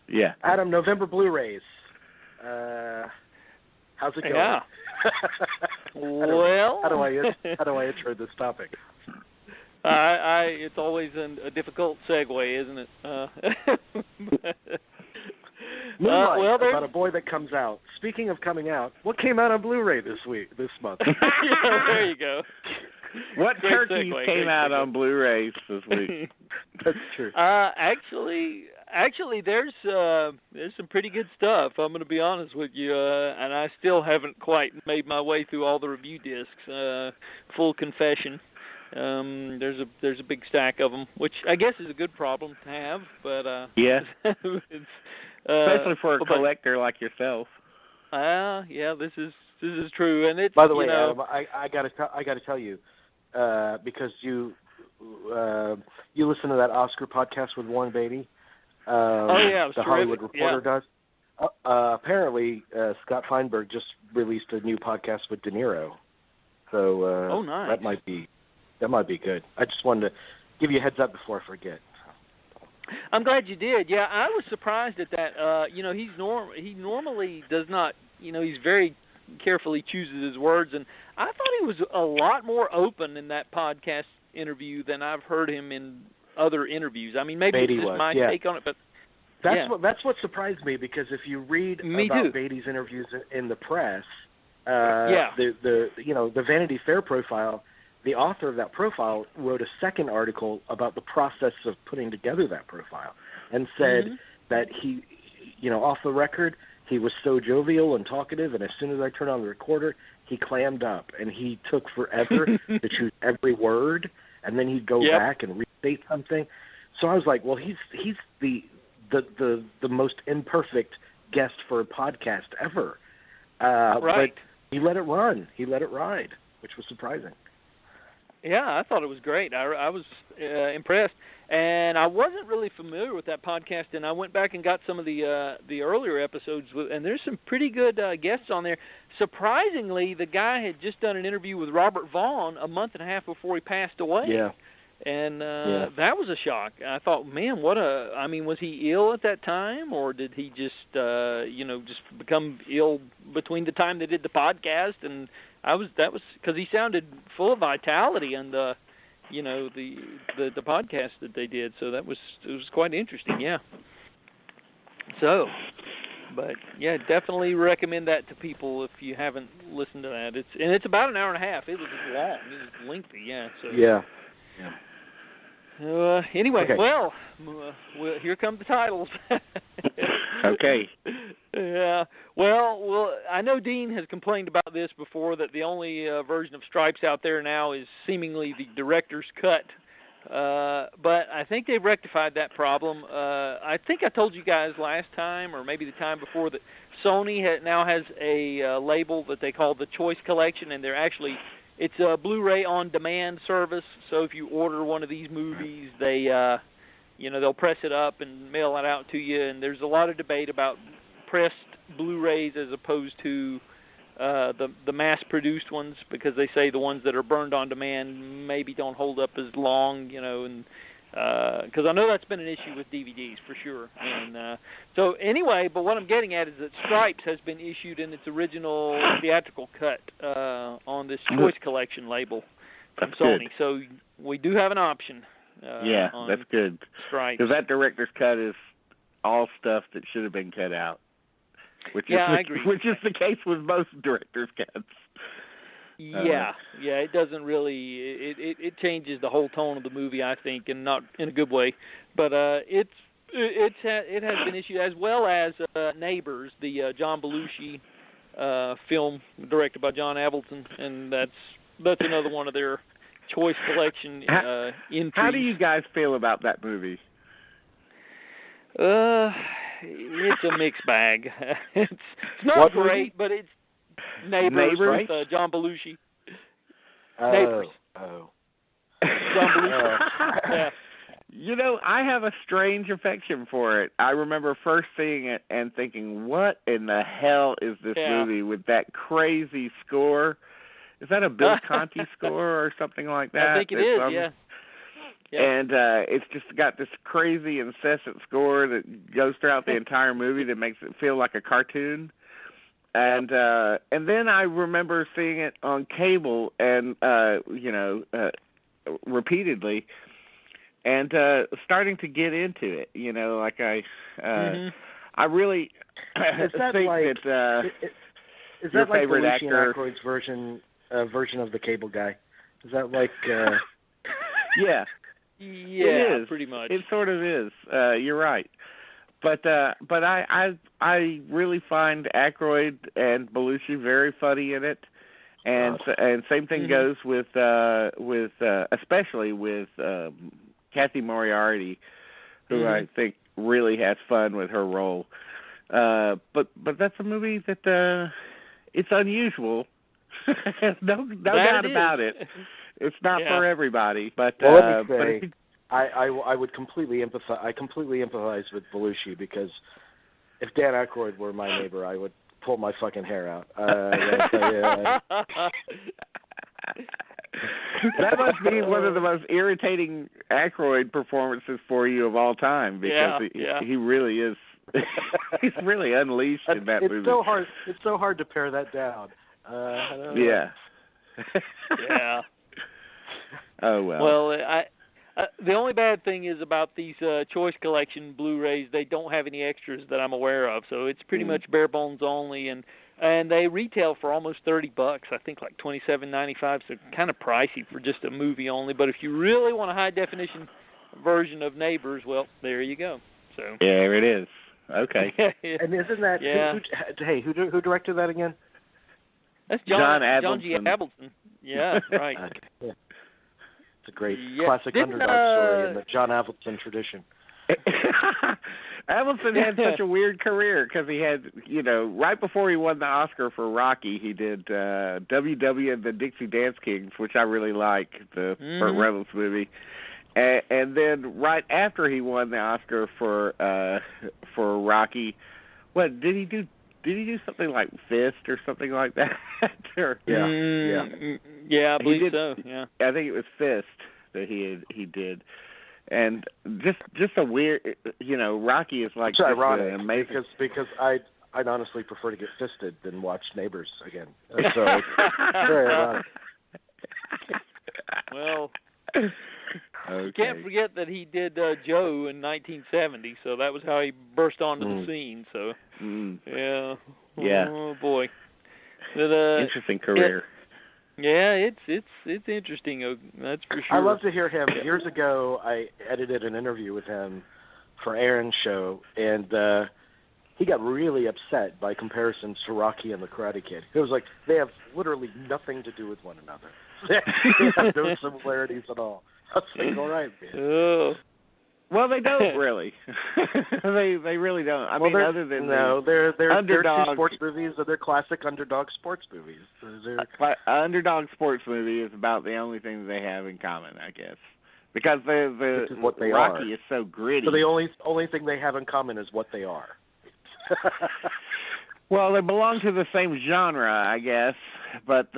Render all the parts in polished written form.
Yeah. Adam, November Blu-rays. How's it going? Yeah. Well, how do I intro this topic? It's always a difficult segue, isn't it? Moonlight, about a boy that comes out. Speaking of coming out, what came out on Blu-ray this month? Yeah, there you go. What Great turkeys segue, came out on Blu-rays this week? That's true. Actually, there's some pretty good stuff. I'm going to be honest with you, and I still haven't quite made my way through all the review discs. Full confession. There's a big stack of them, which I guess is a good problem to have, but yeah, especially for a collector like yourself. Yeah, this is true, and it's. By the way, Adam, I gotta tell you, because you listen to that Oscar podcast with Warren Beatty. The Hollywood Reporter does. Apparently, Scott Feinberg just released a new podcast with De Niro, so nice. That might be good. I just wanted to give you a heads up before I forget. I'm glad you did. Yeah, I was surprised at that. He normally does not. He's very carefully chooses his words, and I thought he was a lot more open in that podcast interview than I've heard him in other interviews. I mean, maybe it's just my take on it, but that's what surprised me, because if you read about Beatty's interviews in the press, the Vanity Fair profile, the author of that profile wrote a second article about the process of putting together that profile, and said that he, off the record, he was so jovial and talkative, and as soon as I turned on the recorder, he clammed up, and he took forever to choose every word, and then he'd go back and restate something. So I was like, well, he's the most imperfect guest for a podcast ever. Right. But he let it run. He let it ride, which was surprising. Yeah, I thought it was great. I was impressed, and I wasn't really familiar with that podcast. And I went back and got some of the earlier episodes, and there's some pretty good guests on there. Surprisingly, the guy had just done an interview with Robert Vaughn a month and a half before he passed away. Yeah. And that was a shock. I thought, man, was he ill at that time, or did he just just become ill between the time they did the podcast? And that was because he sounded full of vitality and the podcast that they did. So it was quite interesting. Yeah. So, but yeah, definitely recommend that to people if you haven't listened to that. It's about an hour and a half. It was long. It was lengthy. Yeah. So. Yeah. Anyway, okay. well, here come the titles. Okay. Yeah. Well, I know Dean has complained about this before, that the only version of Stripes out there now is seemingly the director's cut. But I think they've rectified that problem. I think I told you guys last time, or maybe the time before, that Sony now has a label that they call the Choice Collection, and it's a Blu-ray on-demand service. So if you order one of these movies, they'll press it up and mail it out to you. And there's a lot of debate about pressed Blu-rays as opposed to the mass-produced ones, because they say the ones that are burned on demand maybe don't hold up as long, and because I know that's been an issue with DVDs for sure. And so anyway, but what I'm getting at is that Stripes has been issued in its original theatrical cut on this Choice Collection label from Sony. Good. So we do have an option. That's good. Stripes. Because that director's cut is all stuff that should have been cut out. I agree. Which is the case with most director's cuts. Yeah, it doesn't really. It changes the whole tone of the movie, I think, and not in a good way. But it has been issued, as well as Neighbors, the John Belushi film directed by John Avildsen, and that's another one of their Choice Collection entries. How do you guys feel about that movie? It's a mixed bag. It's not great, but it's Neighbors right? with John Belushi. Neighbors. John Belushi. Yeah. I have a strange affection for it. I remember first seeing it and thinking, what in the hell is this movie with that crazy score? Is that a Bill Conti score or something like that? I think it is, yeah. And it's just got this crazy, incessant score that goes throughout the entire movie that makes it feel like a cartoon. And then I remember seeing it on cable and repeatedly, and starting to get into it. Like I really is that think like, that is your that like favorite Belushi actor, and Aykroyd's version of the Cable Guy? Is that like? Yeah. Yeah, it is. Pretty much. It sort of is. You're right. But I really find Aykroyd and Belushi very funny in it, and same thing goes with especially with Kathy Moriarty, who I think really has fun with her role. But that's a movie that it's unusual. no doubt about it. It's not for everybody, but well, let me say, I would completely empathize. I completely empathize with Belushi, because if Dan Aykroyd were my neighbor, I would pull my fucking hair out. That must be one of the most irritating Aykroyd performances for you of all time, because he really is. He's really unleashed in that movie. It's so hard to pare that down. Yeah. Yeah. Oh well. Well, the only bad thing is about these Choice Collection Blu-rays. They don't have any extras that I'm aware of, so it's pretty much bare bones only, and they retail for almost $30. I think like $27.95. So kind of pricey for just a movie only. But if you really want a high definition version of Neighbors, well, there you go. So there it is. Okay. And isn't that who directed that again? That's John G. Avildsen. Yeah, right. Okay. Yeah. It's a great classic underdog story in the John Avildsen tradition. Avildsen had such a weird career, because he had, right before he won the Oscar for Rocky, he did WW and the Dixie Dance Kings, which I really like, the Burt Reynolds movie. And then right after he won the Oscar for Rocky, what did he do? Did he do something like Fist or something like that? Yeah, I believe so. Yeah, I think it was Fist that he did, and just a weird, Rocky is like. It's ironic, amazing because I'd honestly prefer to get fisted than watch Neighbors again. So it's very ironic. Well. Okay. You can't forget that he did Joe in 1970, so that was how he burst onto the scene. So, yeah. Oh boy, interesting career. It's interesting. That's for sure. I love to hear him. Years ago, I edited an interview with him for Aaron's show, and he got really upset by comparisons to Rocky and the Karate Kid. It was like they have literally nothing to do with one another. They have no similarities at all. I was like, all right, man. Well, they don't really. they really don't. I mean, other than they're underdog two sports movies, and they're classic underdog sports movies. Underdog sports movie is about the only thing that they have in common, I guess, because Which is what they Rocky are. is so gritty. So the only thing they have in common is what they are. Well, they belong to the same genre, I guess, but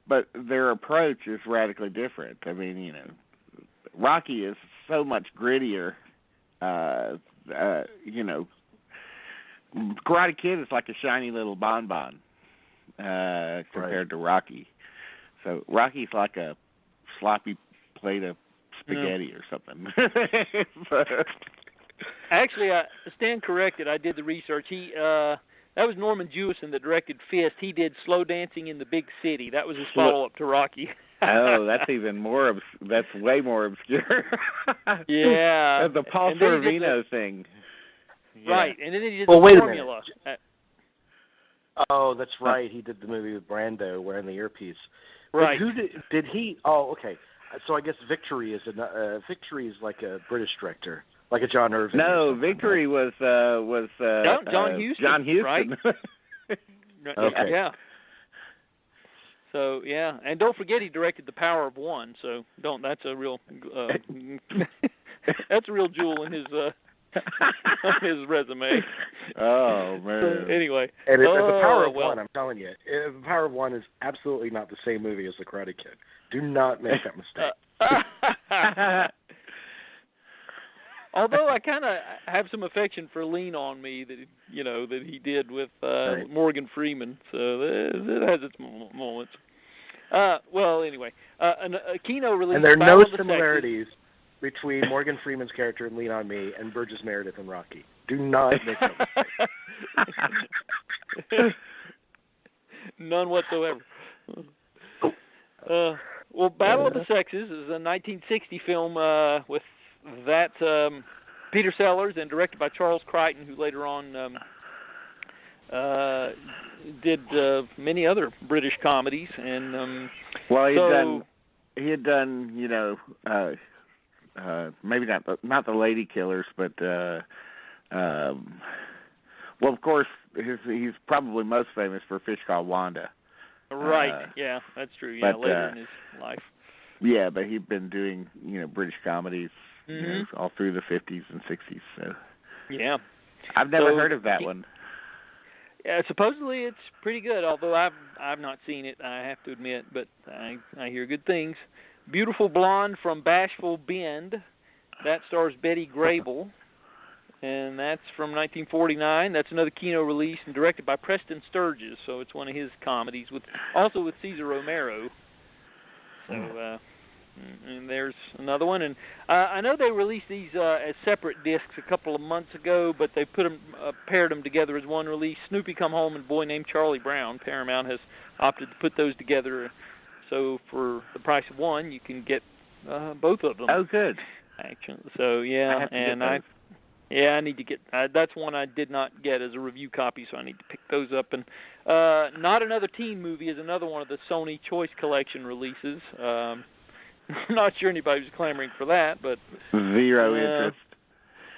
but their approach is radically different. I mean, Rocky is so much grittier. Karate Kid is like a shiny little bonbon compared to Rocky. So Rocky's like a sloppy plate of spaghetti or something. Actually, I stand corrected. I did the research. That was Norman Jewison that directed Fist. He did Slow Dancing in the Big City. That was his follow-up to Rocky. Oh, that's even more. That's way more obscure. Yeah, the Paul Sorvino thing. Right, and then he did the Formula. Minute. Oh, that's right. He did the movie with Brando wearing the earpiece. Right. But who did he? Oh, okay. So I guess Victory is like a British director, like a John Irving. No, Victory was John Huston. John Huston. Right? Okay. Yeah. So yeah, and don't forget he directed The Power of One. So that's a real that's a real jewel in his on his resume. Oh man. So, anyway, and The Power of One, I'm telling you, The Power of One is absolutely not the same movie as The Karate Kid. Do not make that mistake. Although I kind of have some affection for Lean on Me that he did with Morgan Freeman, so it has its moments. Well, anyway, Kino released. And there are Battle no of the similarities between Morgan Freeman's character in Lean on Me and Burgess Meredith in Rocky. Do not make that mistake. None whatsoever. Well, Battle of the Sexes is a 1960 film with that Peter Sellers and directed by Charles Crichton, who later on did many other British comedies. And well, he had done maybe not the Lady Killers, but well, of course, he's probably most famous for Fish Called Wanda. Right. Yeah, that's true. Yeah, later in his life. Yeah, but he'd been doing British comedies all through the 50s and 60s. So yeah, I've never heard of that one. Yeah, supposedly it's pretty good, although I've not seen it, I have to admit, but I hear good things. Beautiful Blonde from Bashful Bend, that stars Betty Grable, and that's from 1949. That's another Kino release and directed by Preston Sturges, so it's one of his comedies, also with Cesar Romero. So and there's another one, and I know they released these as separate discs a couple of months ago, but they paired them together as one release. Snoopy Come Home and Boy Named Charlie Brown. Paramount has opted to put those together, so for the price of one, you can get both of them. Oh, good. Actually, so yeah, I need to get. That's one I did not get as a review copy, so I need to pick those up. And Not Another Teen Movie is another one of the Sony Choice Collection releases. I'm not sure anybody was clamoring for that, but zero interest.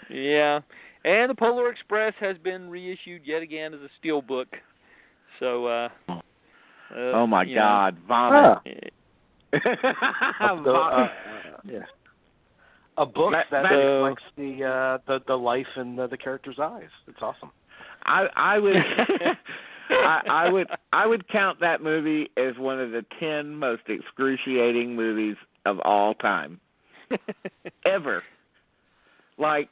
Yeah, and the Polar Express has been reissued yet again as a steelbook. So, oh my God, vomit! Yeah. A book that reflects the life in the character's eyes. It's awesome. I would count that movie as one of the 10 most excruciating movies of all time, ever. Like,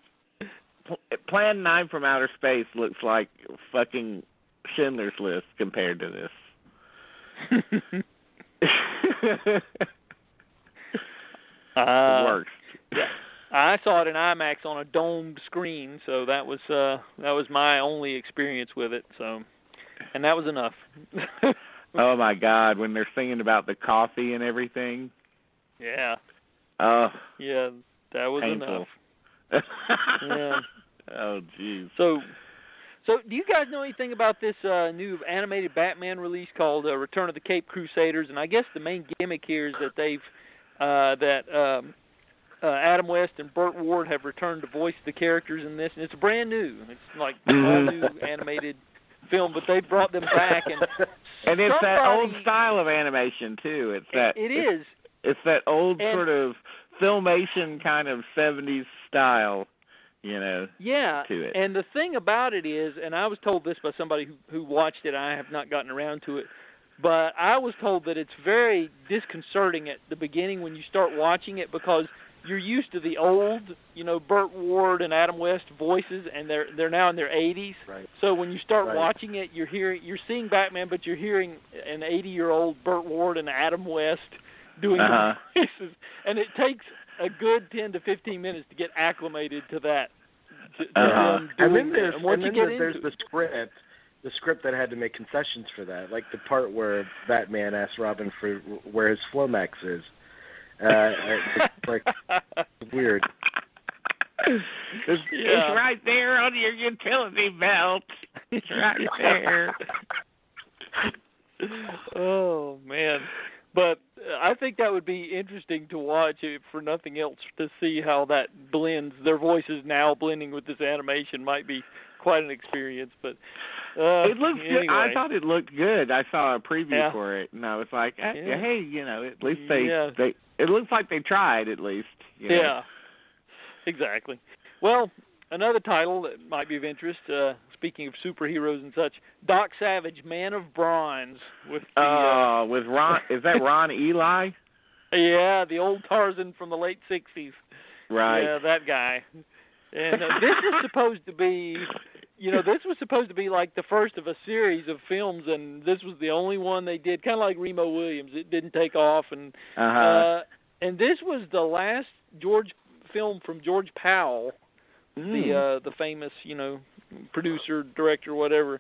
Plan 9 from Outer Space looks like fucking Schindler's List compared to this. The worst. Yeah. I saw it in IMAX on a domed screen, so that was my only experience with it. So, and that was enough. Oh my God, when they're singing about the coffee and everything. Yeah. Oh. Yeah, that was painful. Enough. Yeah. Oh jeez. So do you guys know anything about this new animated Batman release called Return of the Caped Crusaders? And I guess the main gimmick here is that they've Adam West and Burt Ward have returned to voice the characters in this, and it's brand new. It's like a new animated film, but they brought them back, and it's that old style of animation too. It's that old sort of filmation kind of 70s style, Yeah, to it. And the thing about it is, and I was told this by somebody who watched it. I have not gotten around to it. But I was told that it's very disconcerting at the beginning when you start watching it because you're used to the old, Burt Ward and Adam West voices, and they're now in their 80s. Right. So when you start watching it, you're you're Batman, but you're hearing an 80-year-old Burt Ward and Adam West doing the voices, and it takes a good 10 to 15 minutes to get acclimated to that. And then there's the script that had to make concessions for that, like the part where Batman asks Robin for where his Flomax is. It's like weird. It's right there on your utility belt. It's right there. Oh man. But I think that would be interesting to watch, if for nothing else, to see how that blends. Their voices now blending with this animation might be quite an experience. But it looks anyway. good. I thought it looked good. I saw a preview for it, and I was like, hey, at least they. It looks like they tried, at least. Yeah, exactly. Well, another title that might be of interest, speaking of superheroes and such, Doc Savage, Man of Bronze. With Ron, is that Ron Eli? Yeah, the old Tarzan from the late 60s. Right. Yeah, that guy. And this was supposed to be, like the first of a series of films, and this was the only one they did, kind of like Remo Williams. It didn't take off, and this was the last film from George Powell, the famous, producer, director, whatever.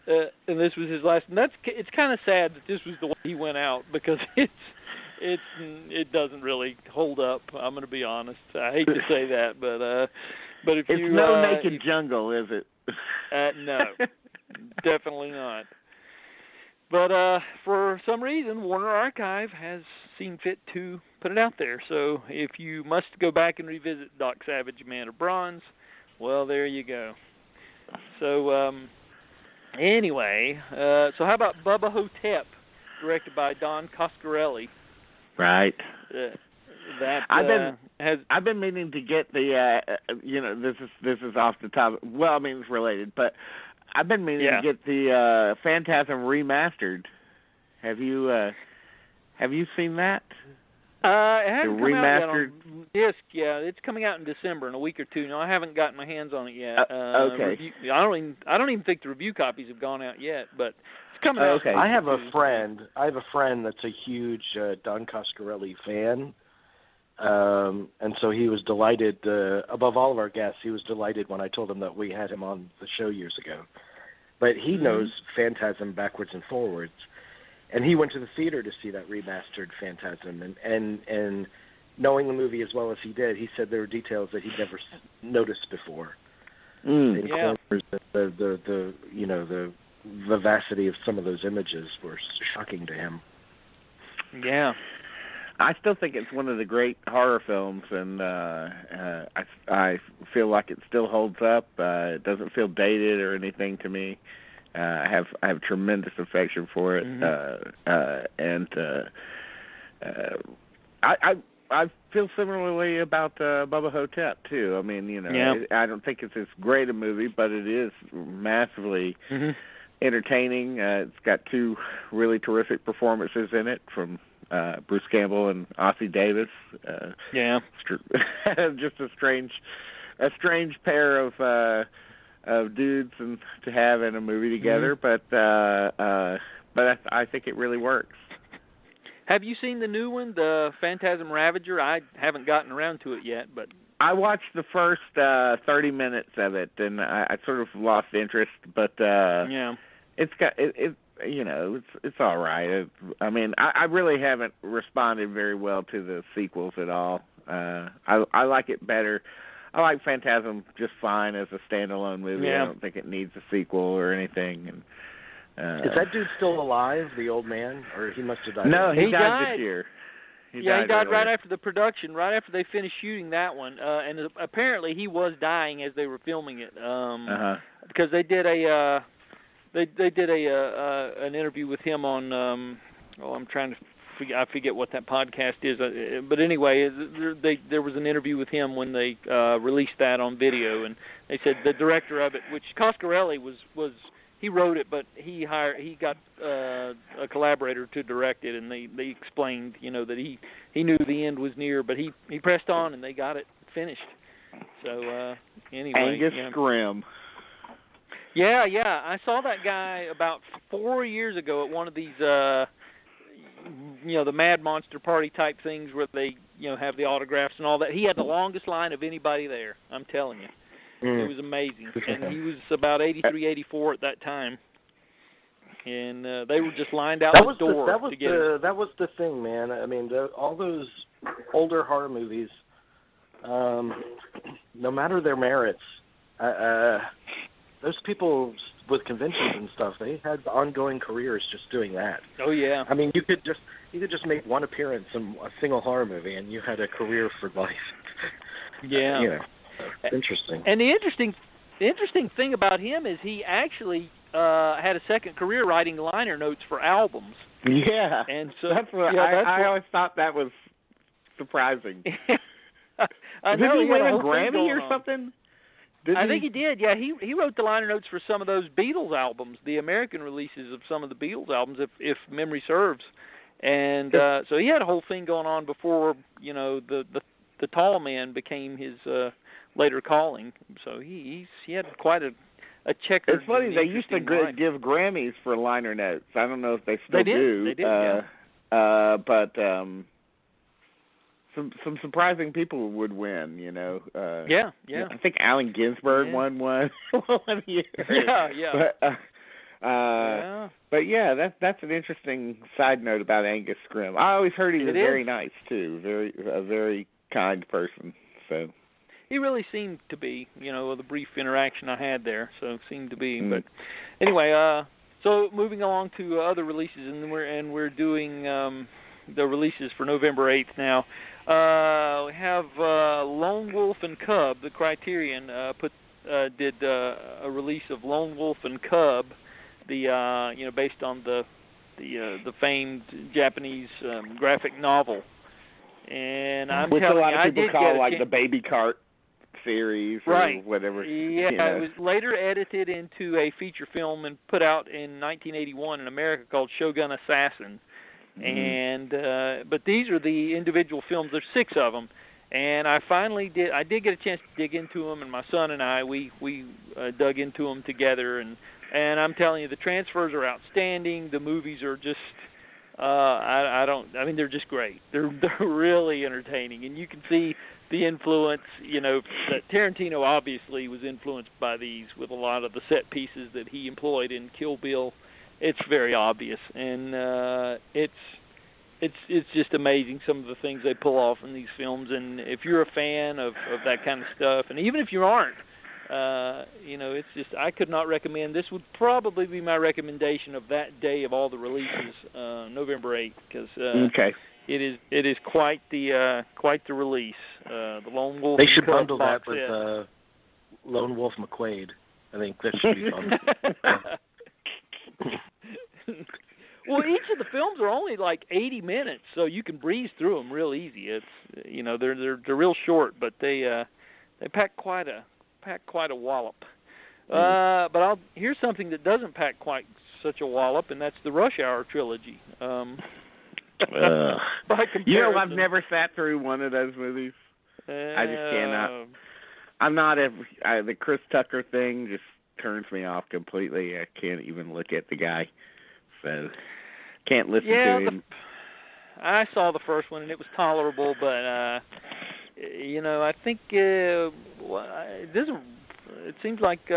And this was his last. And it's kind of sad that this was the way he went out, because it doesn't really hold up. I'm going to be honest. I hate to say that, but if it's you no Naked Jungle, is it? No, definitely not. But for some reason, Warner Archive has seen fit to put it out there. So if you must go back and revisit Doc Savage, Man of Bronze, well, there you go. So anyway, so how about Bubba Hotep, directed by Don Coscarelli? Right. That I've been meaning to get the this is off the top. Well, I mean it's related, but I've been meaning to get the Phantasm remastered. Have you seen that? It hasn't come out yet on disc. Yeah, it's coming out in December in a week or two. No, I haven't gotten my hands on it yet. Okay. I don't even think the review copies have gone out yet, but it's coming out. Okay. I have a friend that's a huge Don Coscarelli fan. And so he was delighted, above all of our guests, he was delighted when I told him that we had him on the show years ago. But he knows Phantasm backwards and forwards. And he went to the theater to see that remastered Phantasm. And knowing the movie as well as he did, he said there were details that he'd never noticed before. The vivacity of some of those images were shocking to him. Yeah. I still think it's one of the great horror films, and I feel like it still holds up. It doesn't feel dated or anything to me. I have tremendous affection for it, and I feel similarly about Bubba Hotep too. I mean, I don't think it's as great a movie, but it is massively entertaining. It's got two really terrific performances in it from Bruce Campbell and Ossie Davis. Just a strange pair of dudes and to have in a movie together, but I think it really works. Have you seen the new one, the Phantasm Ravager? I haven't gotten around to it yet, but I watched the first 30 minutes of it, and I sort of lost interest. But it's got it's all right. I mean, I really haven't responded very well to the sequels at all. I like it better. I like Phantasm just fine as a standalone movie. I don't think it needs a sequel or anything. And is that dude still alive, the old man, or he must have died? No, he died this year. He died right after the production, right after they finished shooting that one. And apparently he was dying as they were filming it. Because they did an interview with him on I'm trying to I forget what that podcast is, but anyway, there was an interview with him when they released that on video, and they said the director of it, which Coscarelli was he wrote it, but he got a collaborator to direct it, and they explained that he knew the end was near, but he pressed on and they got it finished. So anyway, Angus Scrimm. Yeah, I saw that guy about 4 years ago at one of these the Mad Monster Party type things where they have the autographs and all that. He had the longest line of anybody there, I'm telling you. It was amazing. And he was about 83, 84 at that time. And they were just lined out the door to get him. That was the thing, man. I mean, all those older horror movies, no matter their merits, those people with conventions and stuff, they had ongoing careers just doing that. Oh yeah. I mean, you could just make one appearance in a single horror movie, and you had a career for life. Yeah. Interesting. And the interesting thing about him is he actually had a second career writing liner notes for albums. Yeah. And so that's what I always thought that was surprising. Did he win a Grammy or something? I think he did. Yeah, he wrote the liner notes for some of those Beatles albums, the American releases of some of the Beatles albums, if memory serves. And so he had a whole thing going on before the Tall Man became his later calling. So he had quite a checkered. It's funny, they used to life. give Grammys for liner notes. I don't know if they still do. They did. Yeah. But some surprising people would win. Yeah. I think Allen Ginsberg won one year. Yeah. But yeah, that's an interesting side note about Angus Scrimm. I always heard he was very nice too, a very kind person. So he really seemed to be, the brief interaction I had there. So seemed to be. But anyway, so moving along to other releases, and we're doing the releases for November 8th now. We have Lone Wolf and Cub. The Criterion did a release of Lone Wolf and Cub, the based on the famed Japanese graphic novel. And I'm which telling a lot you, of people call like the Baby Cart series or whatever. Yeah, it was later edited into a feature film and put out in 1981 in America called Shogun Assassin. And but these are the individual films. There's 6 of them, and I did get a chance to dig into them, and my son and I we dug into them together, and I'm telling you, the transfers are outstanding. The movies are just they're just great. They're really entertaining, and you can see the influence, that Tarantino obviously was influenced by these with a lot of the set pieces that he employed in Kill Bill. It's very obvious, and it's just amazing some of the things they pull off in these films. And if you're a fan of that kind of stuff, and even if you aren't, it's just, I could not recommend. This would probably be my recommendation of that day of all the releases, November 8th, because it is quite the release. The Lone Wolf. They should bundle that with Lone Wolf McQuaid. I think that should be fun. Well, each of the films are only like 80 minutes, so you can breeze through them real easy. It's they're real short, but they pack quite a wallop. But here's something that doesn't pack quite such a wallop, and that's the Rush Hour trilogy. By comparison, I've never sat through one of those movies. I just cannot. I'm not the Chris Tucker thing just turns me off completely. I can't even look at the guy, so can't listen to him. I saw the first one and it was tolerable, but I think it seems like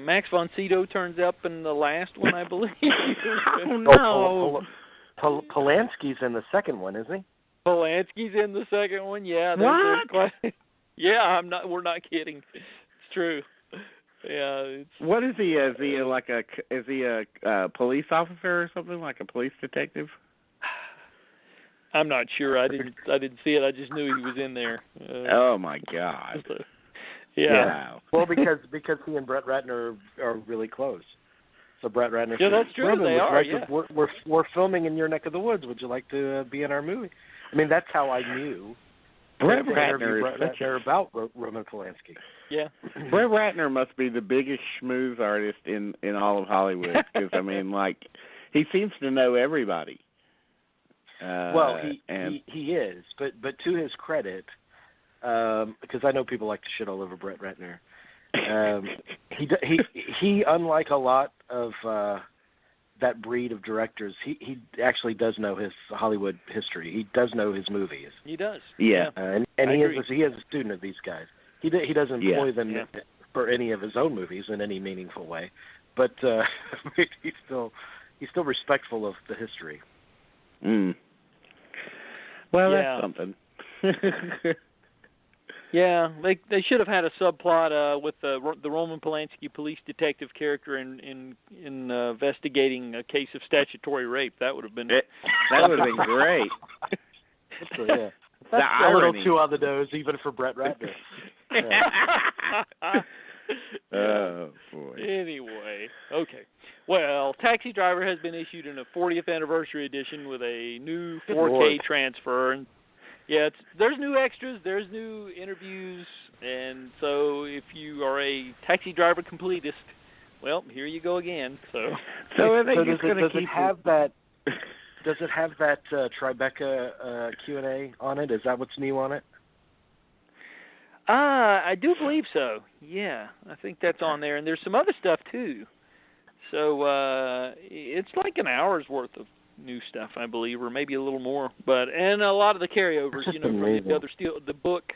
Max von Sydow turns up in the last one, I believe. Oh no! Polanski's in the second one, isn't he? Polanski's in the second one. Yeah. What? Yeah, we're not kidding. It's true. Yeah. What is he? Is he a police officer or something, like a police detective? I'm not sure. I didn't see it. I just knew he was in there. Oh my God. Yeah. Wow. Well, because he and Brett Ratner are really close. So Brett Ratner. Yeah, that's true. They are. Yeah. We're filming in your neck of the woods. Would you like to be in our movie? I mean, that's how I knew. Brett Ratner about Roman Polanski. Yeah. Brett Ratner must be the biggest schmooze artist in all of Hollywood, because he seems to know everybody. Well, he is, but to his credit, because I know people like to shit all over Brett Ratner. He unlike a lot of that breed of directors, he actually does know his Hollywood history. He does know his movies. He does. Yeah. And he is a student of these guys. He doesn't employ them for any of his own movies in any meaningful way, but he's still respectful of the history. Well, that's something. Yeah, they should have had a subplot with the Roman Polanski police detective character in investigating a case of statutory rape. That would have been great. That's a little too on the nose, even for Brett Ratner. Oh boy. Anyway, okay. Well, Taxi Driver has been issued in a 40th anniversary edition with a new 4K transfer, and there's new extras, there's new interviews, And so if you are a taxi driver completist, well, here you go again. So I think it's going to keep it have that? Does it have that Tribeca Q&A on it? Is that what's new on it? I do believe so. Yeah, I think that's on there, and there's some other stuff too. So it's like an hour's worth of new stuff, I believe, or maybe a little more. And a lot of the carryovers, from the other the book,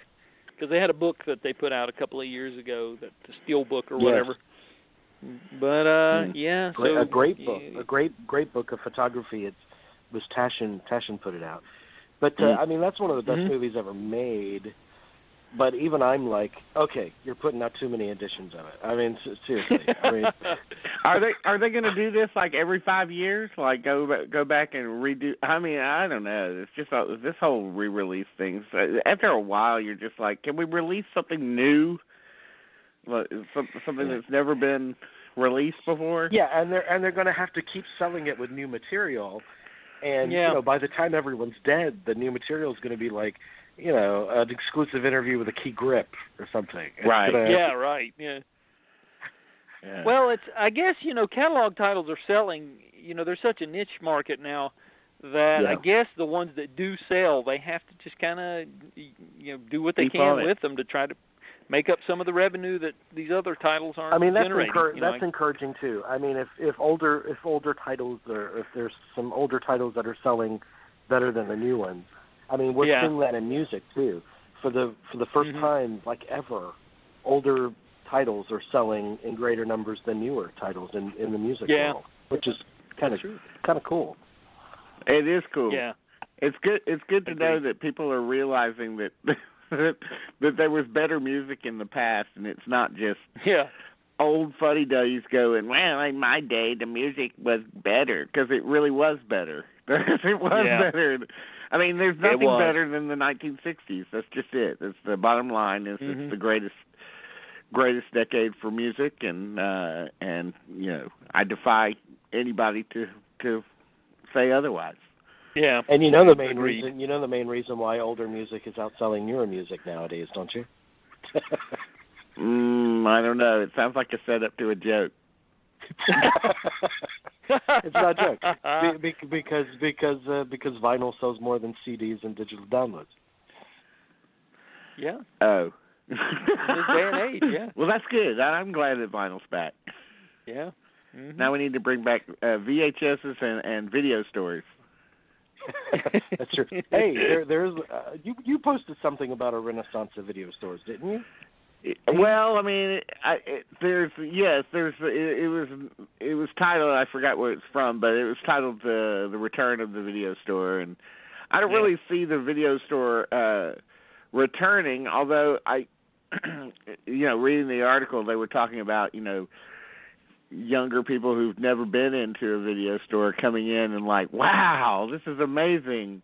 because they had a book that they put out a couple of years ago, the Steel book or whatever. But yeah, so a great book, a great book of photography. It was Taschen put it out. But I mean, that's one of the best movies ever made. But even I'm like, okay, you're putting out too many editions of it. I mean, seriously. I mean, are they going to do this like every 5 years? Like go back and redo? I mean, I don't know. It's just this whole re-release thing. After a while, you're just like, can we release something new? Something that's never been released before? Yeah, and they're going to have to keep selling it with new material. And by the time everyone's dead, the new material is going to be like, an exclusive interview with a key grip or something. Right. Right. Yeah. Well, I guess, catalog titles are selling, there's such a niche market now that I guess the ones that do sell, they have to just kind of, do what they can with them to try to make up some of the revenue that these other titles aren't generating. That's encouraging too. I mean, if older titles, or if there's some older titles that are selling better than the new ones, I mean, we're seeing that in music too. For the first time, like ever, older titles are selling in greater numbers than newer titles in the music world, which is kind of cool. It is cool. Yeah, it's good. It's good to know that people are realizing that that there was better music in the past, and it's not just old fuddy-duddies going, well, in my day the music was better, because it really was better. It was better. I mean, there's nothing better than the 1960s. That's just it. That's the bottom line. It's the greatest decade for music, and I defy anybody to say otherwise. Yeah. And the main reason why older music is outselling newer music nowadays, don't you? I don't know. It sounds like a setup to a joke. It's not a joke because vinyl sells more than CDs and digital downloads. Yeah. Oh. In this day and age, yeah. Well, that's good. I'm glad that vinyl's back. Yeah. Mm-hmm. Now we need to bring back VHSs and video stores. That's true. Hey, there's you posted something about a renaissance of video stores, didn't you? Well, I mean, it was titled, I forgot where it's from, but it was titled The Return of the Video Store, and I don't really see the video store returning, although I reading the article, they were talking about, younger people who've never been into a video store coming in and like, wow, this is amazing.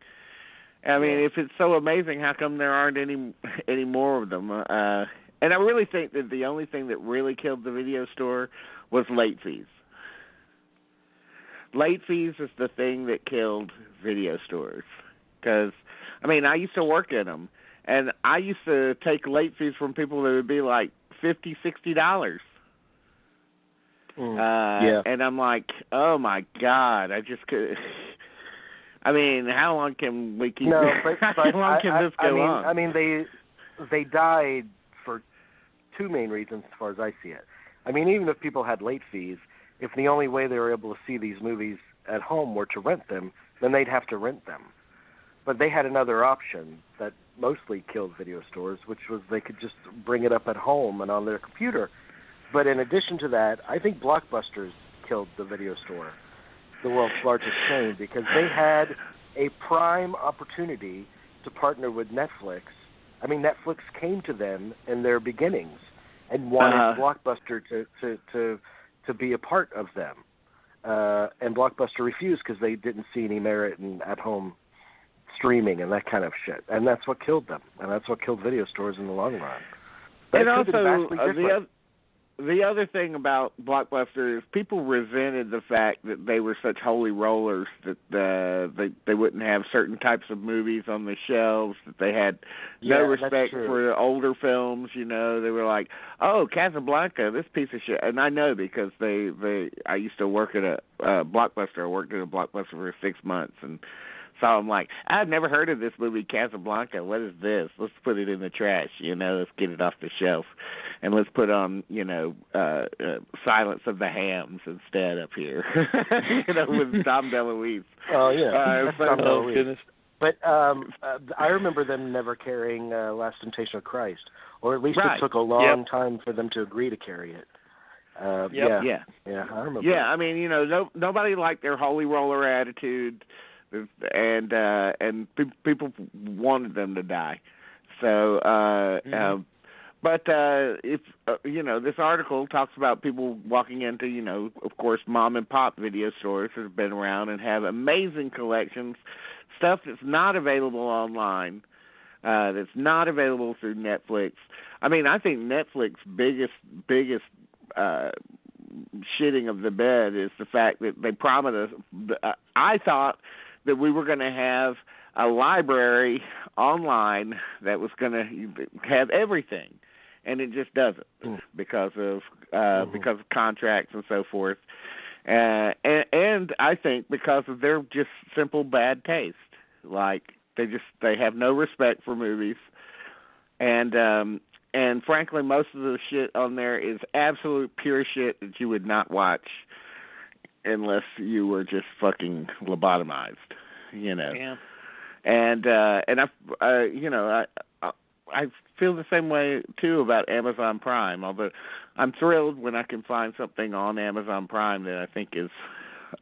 I mean, if it's so amazing, how come there aren't any more of them? And I really think that the only thing that really killed the video store was late fees. Late fees is the thing that killed video stores. Because, I mean, I used to work in them, and I used to take late fees from people that would be like $50, $60. And I'm like, oh, my God, I just could... I mean, how long can we keep... No, but how long can this go on? I mean, they died for two main reasons as far as I see it. I mean, even if people had late fees, if the only way they were able to see these movies at home were to rent them, then they'd have to rent them. But they had another option that mostly killed video stores, which was they could just bring it up at home and on their computer. But in addition to that, I think Blockbusters killed the video store, the world's largest chain, because they had a prime opportunity to partner with Netflix. I mean, Netflix came to them in their beginnings and wanted Blockbuster to be a part of them. And Blockbuster refused because they didn't see any merit in at-home streaming and that kind of shit. And that's what killed them. And that's what killed video stores in the long run. But and also, the other thing about Blockbuster is people resented the fact that they were such holy rollers that they wouldn't have certain types of movies on the shelves, that they had no respect for the older films. You know, they were like, "Oh, Casablanca, this piece of shit." And I know because I used to work at a Blockbuster. I worked at a Blockbuster for 6 months, and so I'm like, I've never heard of this movie, Casablanca. What is this? Let's put it in the trash. You know, let's get it off the shelf. And let's put on, Silence of the Hams instead up here, with Dom DeLuise. Oh, yeah. Dom DeLuise. But I remember them never carrying Last Temptation of Christ, or at least it took a long time for them to agree to carry it. Yeah, I remember. Yeah, I mean, nobody liked their holy roller attitude, and people wanted them to die. So, but if this article talks about people walking into, of course, mom and pop video stores that have been around and have amazing collections, stuff that's not available online, that's not available through Netflix. I mean, I think Netflix's biggest shitting of the bed is the fact that they promised us. I thought that we were going to have a library online that was going to have everything, and it just doesn't because of contracts and so forth, and I think because of their just simple bad taste. Like they have no respect for movies, and frankly, most of the shit on there is absolute pure shit that you would not watch unless you were just fucking lobotomized, Yeah. And I feel the same way too about Amazon Prime. Although I'm thrilled when I can find something on Amazon Prime that I think is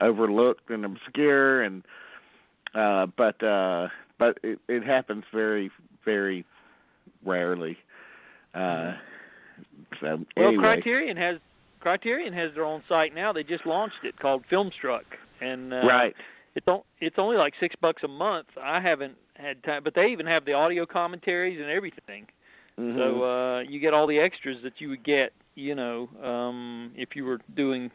overlooked and obscure, and but it happens very, very rarely. So anyway. Criterion has their own site now. They just launched it called Filmstruck, and right. It's only like $6 a month. I haven't had time, but they even have the audio commentaries and everything. Mm-hmm. So you get all the extras that you would get, if you were doing,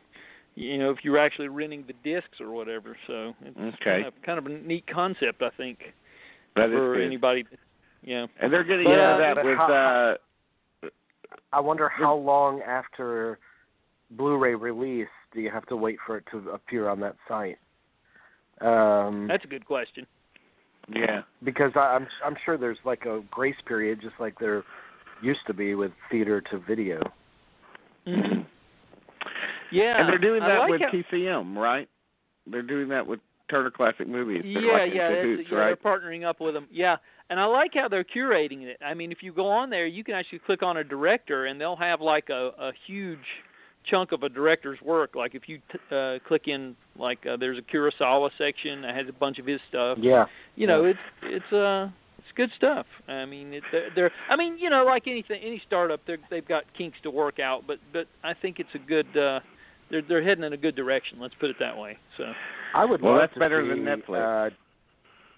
if you were actually renting the discs or whatever. So it's kind of a neat concept, I think, for anybody. Yeah. And they're getting that with. I wonder how long after Blu-ray release do you have to wait for it to appear on that site? That's a good question. Yeah, because I'm sure there's like a grace period, just like there used to be with theater to video. Mm-hmm. Yeah, and they're doing that with TCM, right? They're doing that with Turner Classic Movies. Right? They're partnering up with them. Yeah, and I like how they're curating it. I mean, if you go on there, you can actually click on a director, and they'll have like a huge chunk of a director's work. Like if you click in, like there's a Kurosawa section that has a bunch of his stuff. Yeah. It's good stuff. I mean, they're like anything, any startup, they've got kinks to work out. But I think it's a good. They're heading in a good direction. Let's put it that way. So. I would. Well, that's better than Netflix.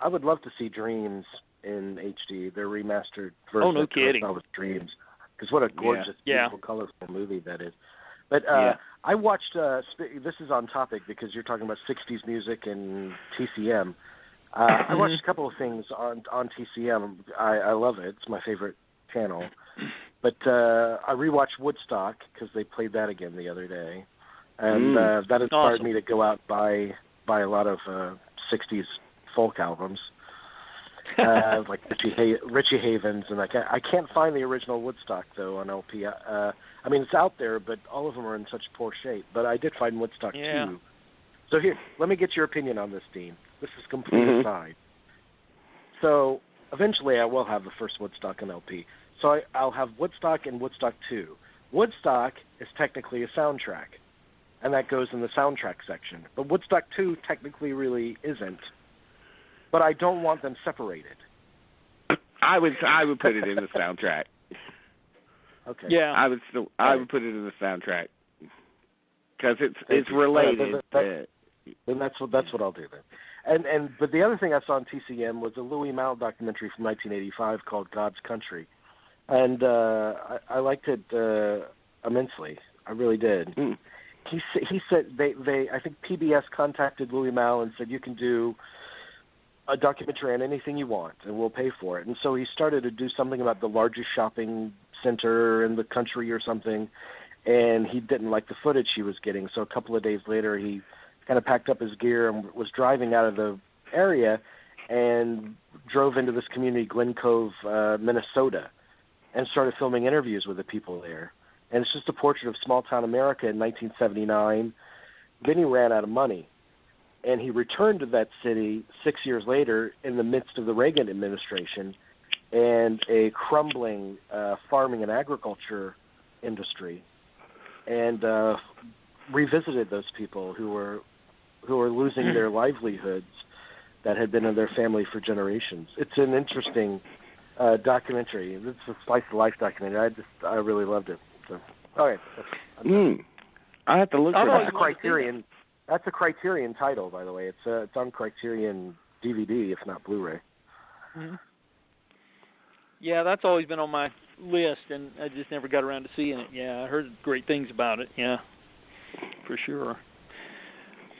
I would love to see Dreams in HD. Their remastered version. Oh, no kidding. Of Dreams, because what a gorgeous, beautiful, colorful movie that is. But I watched, this is on topic because you're talking about 60s music and TCM. I watched a couple of things on TCM. I love it. It's my favorite channel. But I rewatched Woodstock because they played that again the other day. And that inspired me to go out and buy a lot of 60s folk albums. Like Richie Havens, and I can't find the original Woodstock though on LP. I mean, it's out there, but all of them are in such poor shape. But I did find Woodstock 2. So here, let me get your opinion on this, Dean. This is complete aside. So eventually, I will have the first Woodstock on LP. So I'll have Woodstock and Woodstock 2. Woodstock is technically a soundtrack, and that goes in the soundtrack section. But Woodstock 2 technically really isn't. But I don't want them separated. I would put it in the soundtrack. Okay. Yeah. I would put it in the soundtrack because it's related. Then that's what I'll do then. But the other thing I saw on TCM was a Louis Malle documentary from 1985 called God's Country, and I liked it immensely. I really did. Mm. He said they I think PBS contacted Louis Malle and said, you can do a documentary on anything you want and we'll pay for it. And so he started to do something about the largest shopping center in the country or something, and he didn't like the footage he was getting. So a couple of days later he kind of packed up his gear and was driving out of the area and drove into this community, Glen Cove, Minnesota, and started filming interviews with the people there. And it's just a portrait of small-town America in 1979. Then he ran out of money, and he returned to that city 6 years later in the midst of the Reagan administration and a crumbling farming and agriculture industry, and revisited those people who were losing their livelihoods that had been in their family for generations. It's an interesting documentary. It's a slice-of-life documentary. I really loved it. So, all right. I have to look for That's that. a Criterion. That's a Criterion title, by the way. It's on Criterion DVD, if not Blu-ray. Mm-hmm. Yeah, that's always been on my list, and I just never got around to seeing it. Yeah, I heard great things about it. Yeah, for sure.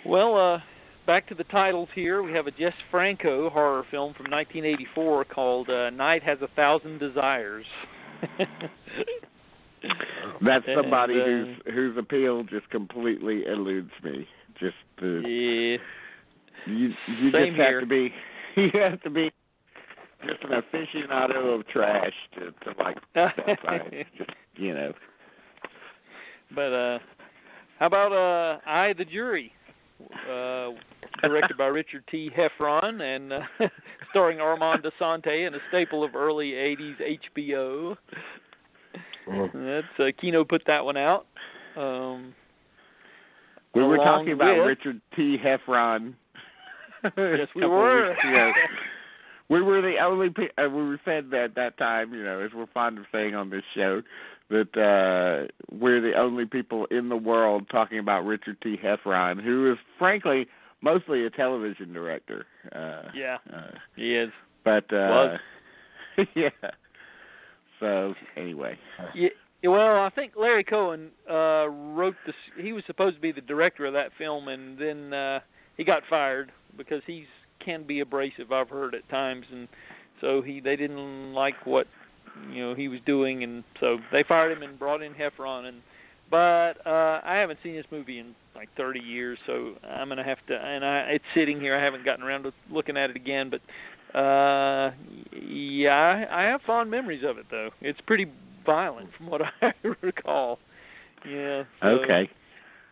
Well, back to the titles here. We have a Jess Franco horror film from 1984 called Night Has 1,000 Desires. That's somebody whose appeal just completely eludes me. Just yeah. You Same just here. have to be just an aficionado of trash to like that side. Just But how about I, the Jury? Directed by Richard T. Heffron and starring Armand Assante, and a staple of early 80s HBO. That's Kino put that one out. We were talking about with Richard T. Heffron. Yes, we were. We were the only we were said that at that time, as we're fond of saying on this show, that we're the only people in the world talking about Richard T. Heffron, who is frankly mostly a television director. He is. But was. yeah. So anyway. Yeah. Well, I think Larry Cohen wrote this. He was supposed to be the director of that film, and then he got fired because he can be abrasive. I've heard at times, and so they didn't like what he was doing, and so they fired him and brought in Heffron. But I haven't seen this movie in like 30 years, so I'm gonna have to. And it's sitting here. I haven't gotten around to looking at it again, but yeah, I have fond memories of it though. It's pretty violent from what I recall. Yeah. So, okay.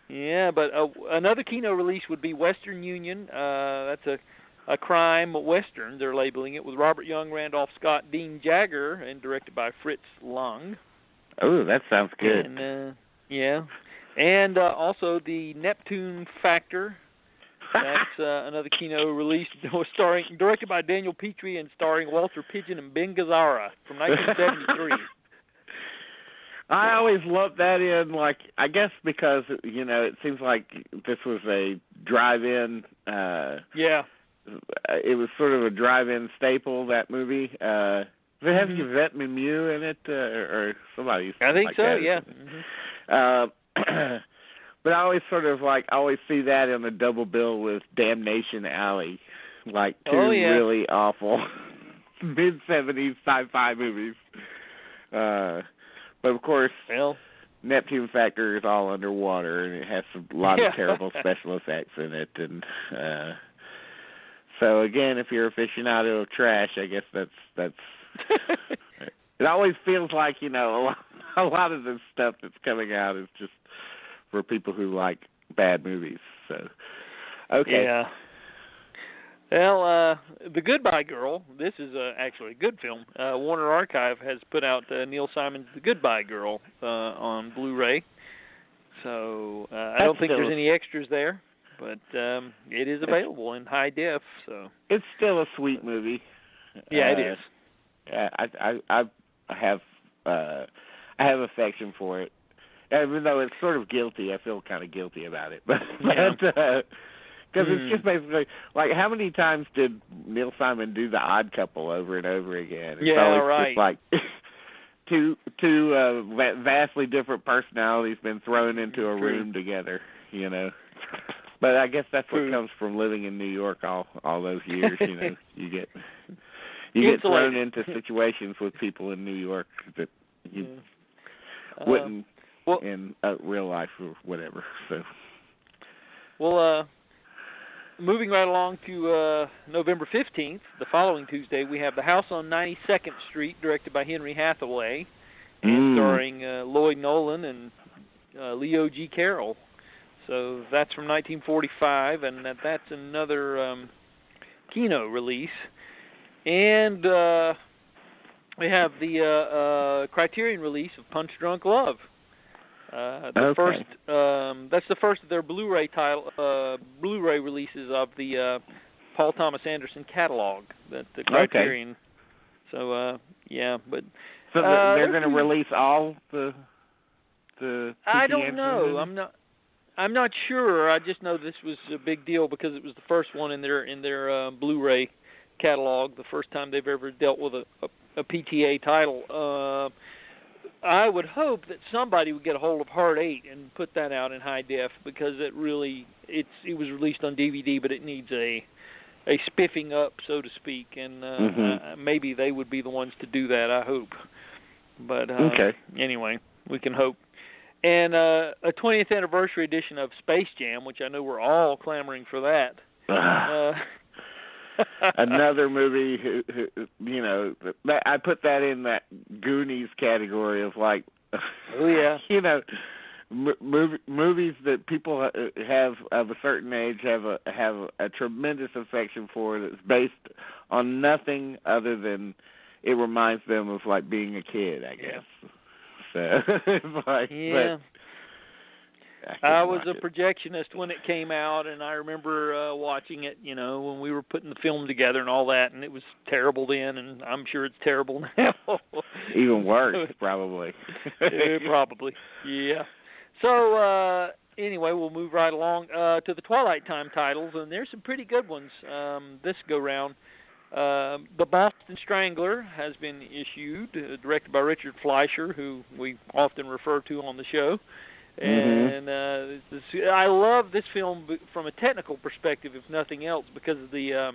Yeah, but another Kino release would be Western Union. That's a crime western, they're labeling it, with Robert Young, Randolph Scott, Dean Jagger, and directed by Fritz Lang. Oh, that sounds good. And, yeah. And also the Neptune Factor. That's another Kino release directed by Daniel Petrie and starring Walter Pidgeon and Ben Gazzara from 1973. I always lumped that in, I guess because, it seems like this was a drive-in. Yeah. It was sort of a drive-in staple, that movie. Does it have Yvette Mimieux in it, or somebody? I think so, yeah. But I always sort of always see that in a double bill with Damnation Alley, two really awful mid-70s sci-fi movies. But of course, Neptune Factor is all underwater, and it has a lot of terrible special effects in it. And so again, if you're aficionado of trash, I guess that's. It always feels like a lot of this stuff that's coming out is just for people who like bad movies. So okay. Yeah. Well, The Goodbye Girl, this is actually a good film. Warner Archive has put out Neil Simon's The Goodbye Girl on Blu-ray. So I don't think there's any extras there, but it is available in high def. So it's still a sweet movie. Yeah, it is. I have affection for it, even though it's sort of guilty. I feel kind of guilty about it, but. Because it's just basically, how many times did Neil Simon do The Odd Couple over and over again? It's always right. just two vastly different personalities been thrown into a room together, you know. But I guess that's what comes from living in New York all those years, you know. You get thrown into situations with people in New York that you wouldn't in real life or whatever. So, well, moving right along to November 15th, the following Tuesday, we have The House on 92nd Street, directed by Henry Hathaway, and starring Lloyd Nolan and Leo G. Carroll. So that's from 1945, and that's another Kino release. And we have the Criterion release of Punch Drunk Love. First, that's the first of their Blu-ray Blu-ray releases of the Paul Thomas Anderson catalog. That the Criterion. Okay. So but so they're going to release all the. I don't know. I'm not sure. I just know this was a big deal because it was the first one in their Blu-ray catalog. The first time they've ever dealt with a PTA title. I would hope that somebody would get a hold of Hard 8 and put that out in high def because it was released on DVD, but it needs a spiffing up, so to speak, and maybe they would be the ones to do that. I hope, but anyway, we can hope. And a 20th anniversary edition of Space Jam, which I know we're all clamoring for that. Another movie, who, you know, I put that in that Goonies category of like, you know, movies that people have of a certain age have a tremendous affection for. That's based on nothing other than it reminds them of like being a kid, I guess. So, like, but I was a projectionist when it came out, and I remember watching it, you know, when we were putting the film together and all that, and it was terrible then, and I'm sure it's terrible now. Even worse, probably. Probably, yeah. So, anyway, we'll move right along to the Twilight Time titles, and there's some pretty good ones this go-round. The Boston Strangler has been issued, directed by Richard Fleischer, who we often refer to on the show. And I love this film from a technical perspective, if nothing else, because of the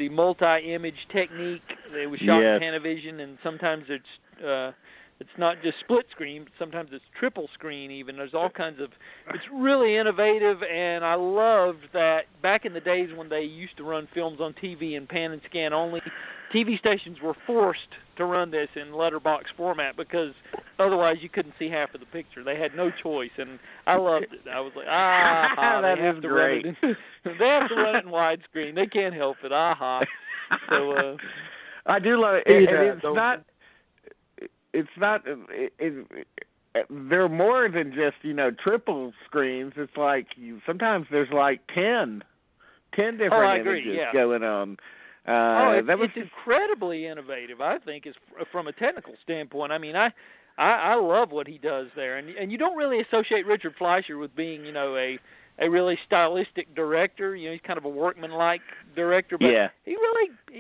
multi-image technique. It was shot in Panavision, and sometimes it's not just split screen, but sometimes it's triple screen even. There's all kinds of... It's really innovative, and I loved that back in the days when they used to run films on TV in pan and scan only, TV stations were forced to run this in letterbox format because otherwise you couldn't see half of the picture. They had no choice, and I loved it. I was like, that is great. They have to run it in widescreen. They can't help it. So I do love it. It's not. They're more than just, you know, triple screens. It's like sometimes there's like 10 different images going on. It's incredibly innovative, I think, is from a technical standpoint. I mean, I love what he does there, and you don't really associate Richard Fleischer with being, you know, a really stylistic director. You know, he's kind of a workman-like director, but he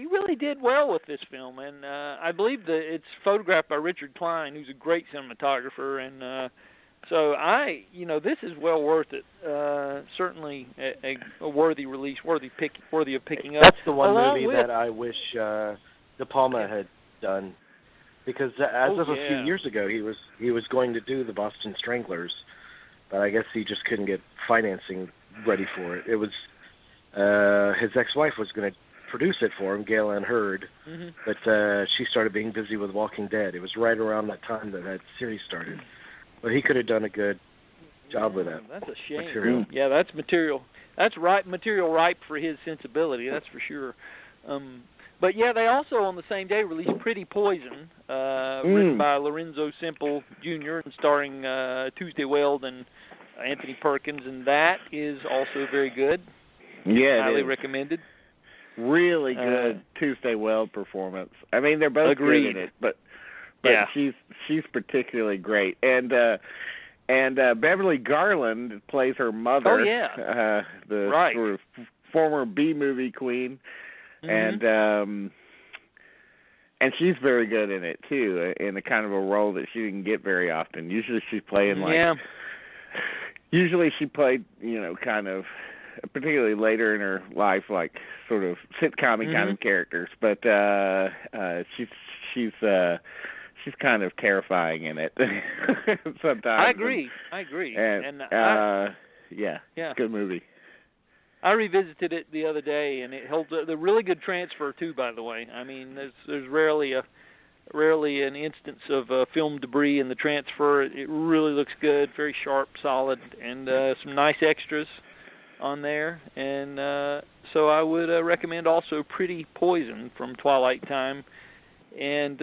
really did well with this film. And I believe that it's photographed by Richard Klein, who's a great cinematographer. And so this is well worth it. Certainly a worthy release, worthy of picking up. That's the one movie that I wish De Palma had done, because as of a few years ago, he was going to do the Boston Stranglers. But I guess he just couldn't get financing ready for it. It was his ex-wife was going to produce it for him, Gail Ann Hurd, but she started being busy with Walking Dead. It was right around that time that series started. But he could have done a good job with that. That's a shame. Material. Yeah, that's material. That's material ripe for his sensibility. That's for sure. But yeah, they also on the same day released Pretty Poison, written by Lorenzo Semple Jr. and starring Tuesday Weld and Anthony Perkins, and that is also very good. Yeah, highly recommended. Really good Tuesday Weld performance. I mean, they're both good in it, but she's particularly great. And Beverly Garland plays her mother. Oh yeah, the sort of former B movie queen. And And she's very good in it too, in a kind of a role that she didn't get very often. Usually she's playing Usually she played, kind of, particularly later in her life, like sort of sitcom-y kind of characters. But she's kind of terrifying in it sometimes. I agree. And yeah, it's a good movie. I revisited it the other day, and it holds a really good transfer too. By the way, I mean there's rarely an instance of film debris in the transfer. It really looks good, very sharp, solid, and some nice extras on there. And so I would recommend also Pretty Poison from Twilight Time. And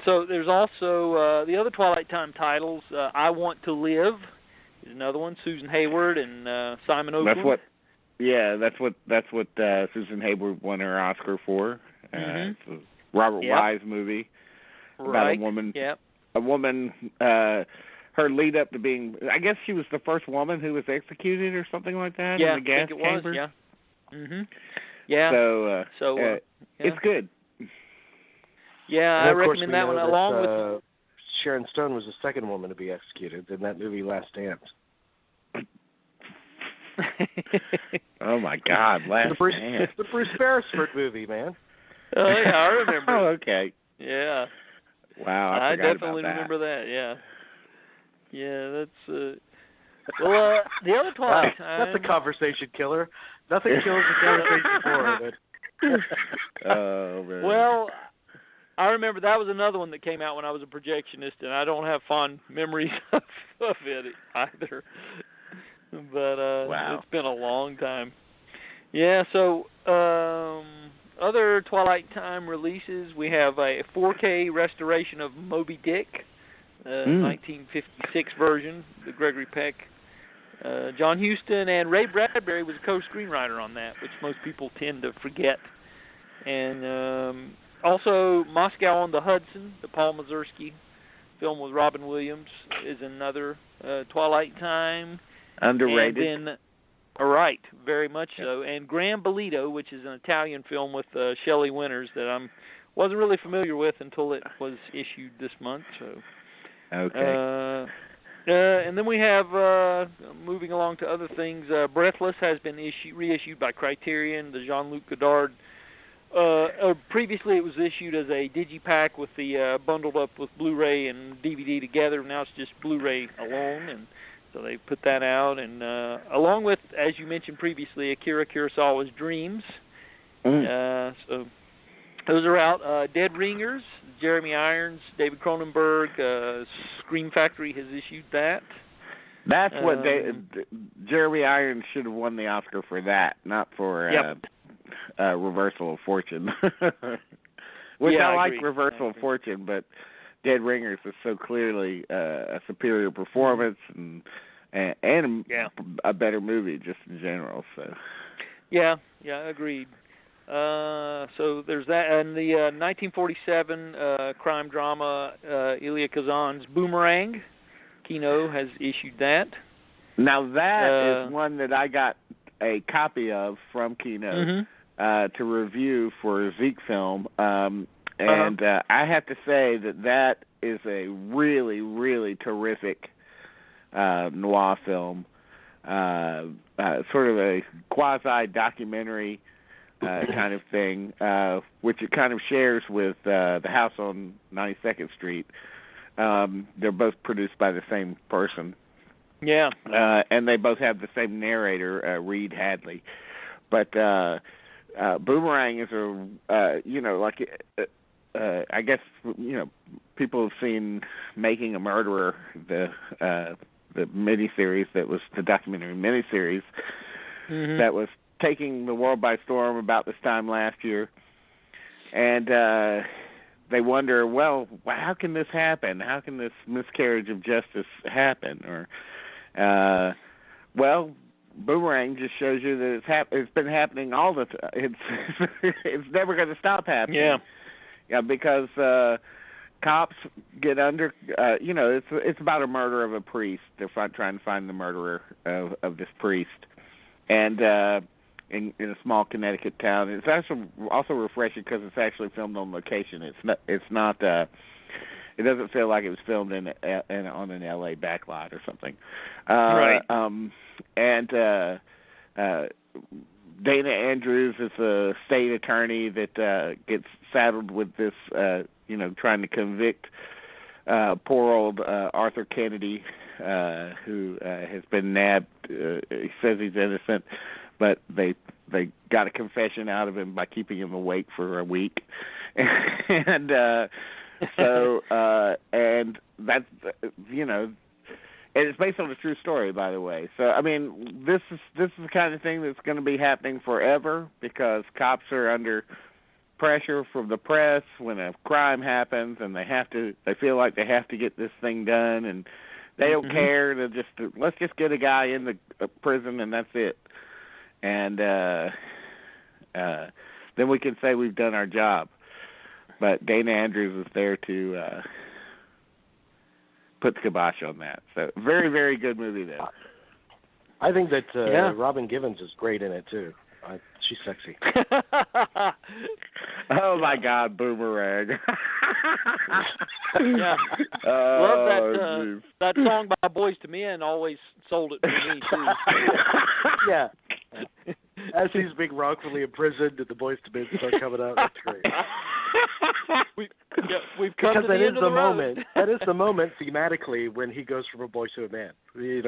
so there's also the other Twilight Time titles. I Want to Live is another one. Susan Hayward and Simon Oakland. That's what Susan Hayward won her Oscar for. It's a Robert Wise movie about a woman. Yep. A woman. Her lead up to being, I guess she was the first woman who was executed or something like that in the gas chamber. Was, yeah. Mhm. Yeah. So it's good. Yeah, I recommend that one along with Sharon Stone was the second woman to be executed in that movie Last Dance. Oh my God, Last Dance. The Bruce Beresford movie, man. Oh yeah, I remember. Oh, okay. Yeah. Wow, I forgot definitely about that. remember that. Yeah. Yeah, that's well, the other Twilight Time. That's a conversation killer. Nothing kills a conversation more. Oh man. Well, I remember that was another one that came out when I was a projectionist, and I don't have fond memories of it either. But wow. It's been a long time. Yeah, so other Twilight Time releases, we have a 4K restoration of Moby Dick, 1956 version, the Gregory Peck. John Huston and Ray Bradbury was a co-screenwriter on that, which most people tend to forget. And also Moscow on the Hudson, the Paul Mazursky film with Robin Williams, is another Twilight Time. Underrated. And then, right, very much so. And Gran Bolito, which is an Italian film with Shelley Winters that I wasn't really familiar with until it was issued this month. So. Okay. And then we have, moving along to other things, Breathless has been reissued by Criterion, the Jean-Luc Godard. Previously it was issued as a digipack with the bundled up with Blu-ray and DVD together. Now it's just Blu-ray alone, and so they put that out. And along with, as you mentioned previously, Akira Kurosawa's Dreams. So those are out. Dead Ringers, Jeremy Irons, David Cronenberg, Scream Factory has issued that. That's what Jeremy Irons should have won the Oscar for that, not for Reversal of Fortune. Which I like Reversal of Fortune, but Dead Ringers is so clearly a superior performance and a better movie just in general. So. Yeah, agreed. So there's that, and the 1947 crime drama Elia Kazan's Boomerang. Kino has issued that. Now that is one that I got a copy of from Kino to review for Zeke Film, and I have to say that is a really, really terrific noir film, sort of a quasi-documentary kind of thing, which it kind of shares with The House on 92nd Street. They're both produced by the same person. Yeah. And they both have the same narrator, Reed Hadley. But Boomerang is I guess, people have seen Making a Murderer, the miniseries that was the documentary miniseries that was taking the world by storm about this time last year. And they wonder, well, how can this happen? How can this miscarriage of justice happen? Or, Boomerang just shows you that it's been happening all the time. It's never going to stop happening. Yeah, because cops get under. It's about a murder of a priest. They're trying to find the murderer of this priest, and in a small Connecticut town. It's also refreshing because it's actually filmed on location. It's not. It doesn't feel like it was filmed on an LA backlot or something. Right. And Dana Andrews is a state attorney that gets saddled with this, trying to convict poor old Arthur Kennedy, who has been nabbed. He says he's innocent, but they got a confession out of him by keeping him awake for a week, and and that's and it's based on a true story, by the way. So I mean, this is the kind of thing that's going to be happening forever because cops are under pressure from the press when a crime happens, and they feel like they have to get this thing done, and they don't care. Let's just get a guy in the prison, and that's it. And then we can say we've done our job. But Dana Andrews is there to put the kibosh on that. So very, very good movie, though. I think that Robin Givens is great in it, too. She's sexy. Oh, my God, Boomerang. Yeah. Love that song by Boys to Men always sold it to me, too. Yeah. As he's being wrongfully imprisoned and the Boys to Men start coming out, that's great. We've come to the end of the road. That is the moment thematically when he goes from a boy to a man. When he's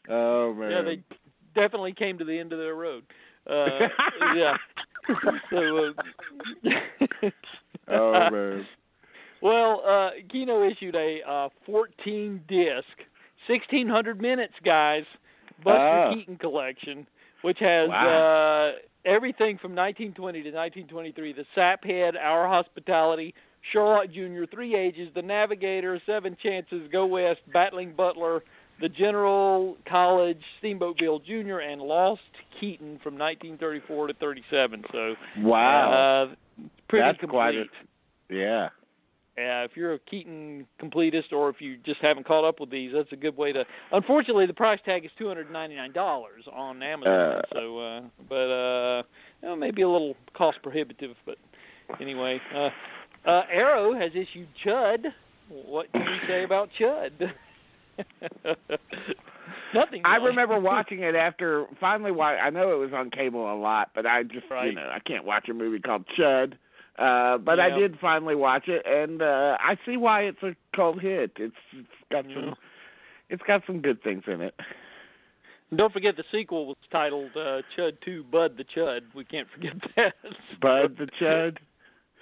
oh, man. Yeah, they definitely came to the end of their road. Yeah. So, oh, man. Well, Kino issued a 14-disc, 1,600 minutes, guys, Buster Keaton collection, which has everything from 1920 to 1923, The Saphead, Our Hospitality, Sherlock Jr., Three Ages, The Navigator, Seven Chances, Go West, Battling Butler, The General, College, Steamboat Bill Jr., and Lost Keaton from 1934 to 37. So, pretty That's complete. Quite yeah. If you're a Keaton completist, or if you just haven't caught up with these, that's a good way to. Unfortunately, the price tag is $299 on Amazon. Maybe a little cost prohibitive. But anyway, Arrow has issued Chud. What can you say about Chud? Nothing. I remember watching it after finally. I know it was on cable a lot, but I just I can't watch a movie called Chud. But I did finally watch it, and I see why it's a cult hit. It's got some good things in it. And don't forget the sequel was titled Chud 2, Bud the Chud. We can't forget that. Bud the Chud?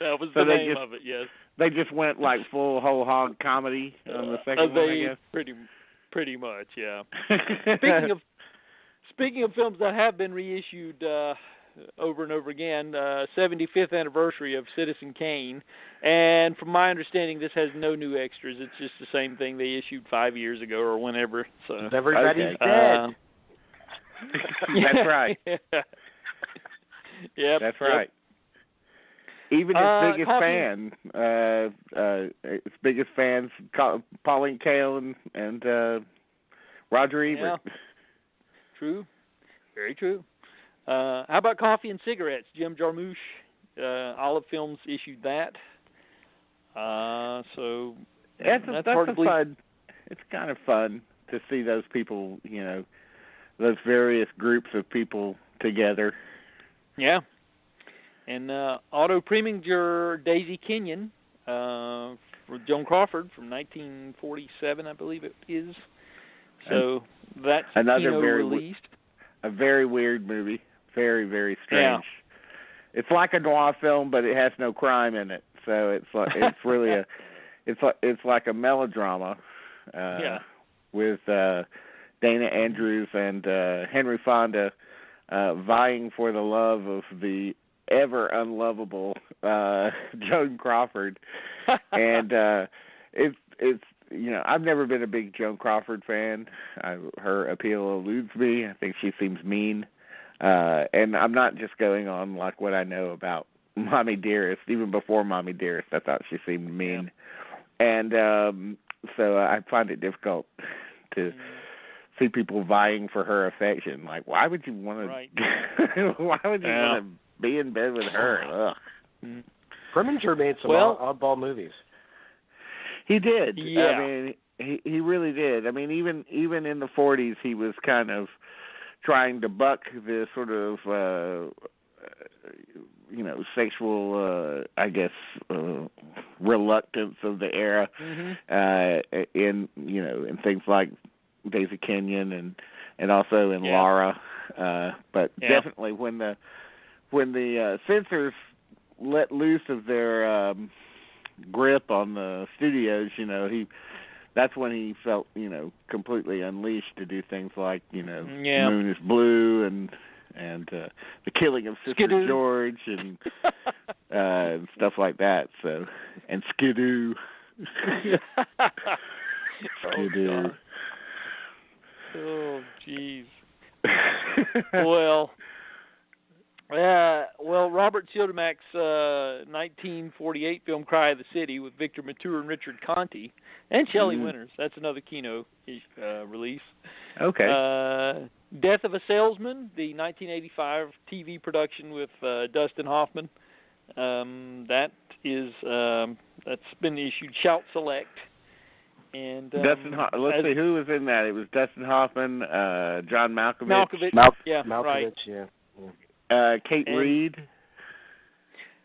That was the name of it, yes. They just went like full whole hog comedy on the second one, I guess? Pretty much, yeah. Speaking of films that have been reissued over and over again, 75th anniversary of Citizen Kane, and from my understanding, this has no new extras. It's just the same thing they issued 5 years ago or whenever. So everybody's dead. That's right. Yep. That's right. Even its biggest fans, Pauline Kael and Roger Ebert. Yeah. True. Very true. How about Coffee and Cigarettes? Jim Jarmusch, Olive Films issued that. So that's fun. It's kind of fun to see those people, those various groups of people together. Yeah. And Otto Preminger, Daisy Kenyon, for Joan Crawford from 1947, I believe it is. So that's another released. A very weird movie. Very, very strange. Yeah. It's like a noir film, but it has no crime in it. So it's really it's like a melodrama. With Dana Andrews and Henry Fonda vying for the love of the ever unlovable Joan Crawford. And it's I've never been a big Joan Crawford fan. Her appeal eludes me. I think she seems mean. And I'm not just going on like what I know about Mommy Dearest. Even before Mommy Dearest, I thought she seemed mean. And so I find it difficult to see people vying for her affection. Like, why would you want to? Right. Why would you want to be in bed with her? Ugh. Preminger made some oddball movies. He did. Yeah. I mean, he really did. I mean, even in the 40s, he was kind of trying to buck the sort of sexual, I guess, reluctance of the era, in things like Daisy Kenyon and also in Laura, but definitely when the censors let loose of their grip on the studios, that's when he felt, completely unleashed to do things like, Moon is Blue and The Killing of Sister Skidoo. George and stuff like that. So, and Skidoo. Skidoo. Oh, jeez. Well, Robert Siodmak's 1948 film Cry of the City with Victor Mature and Richard Conte and Shelley Winters. That's another Kino release. Okay. Death of a Salesman, the 1985 TV production with Dustin Hoffman. That's been issued Shout Select. And let's see who was in that. It was Dustin Hoffman, John Malkovich. Malkovich, yeah. Kate Reed.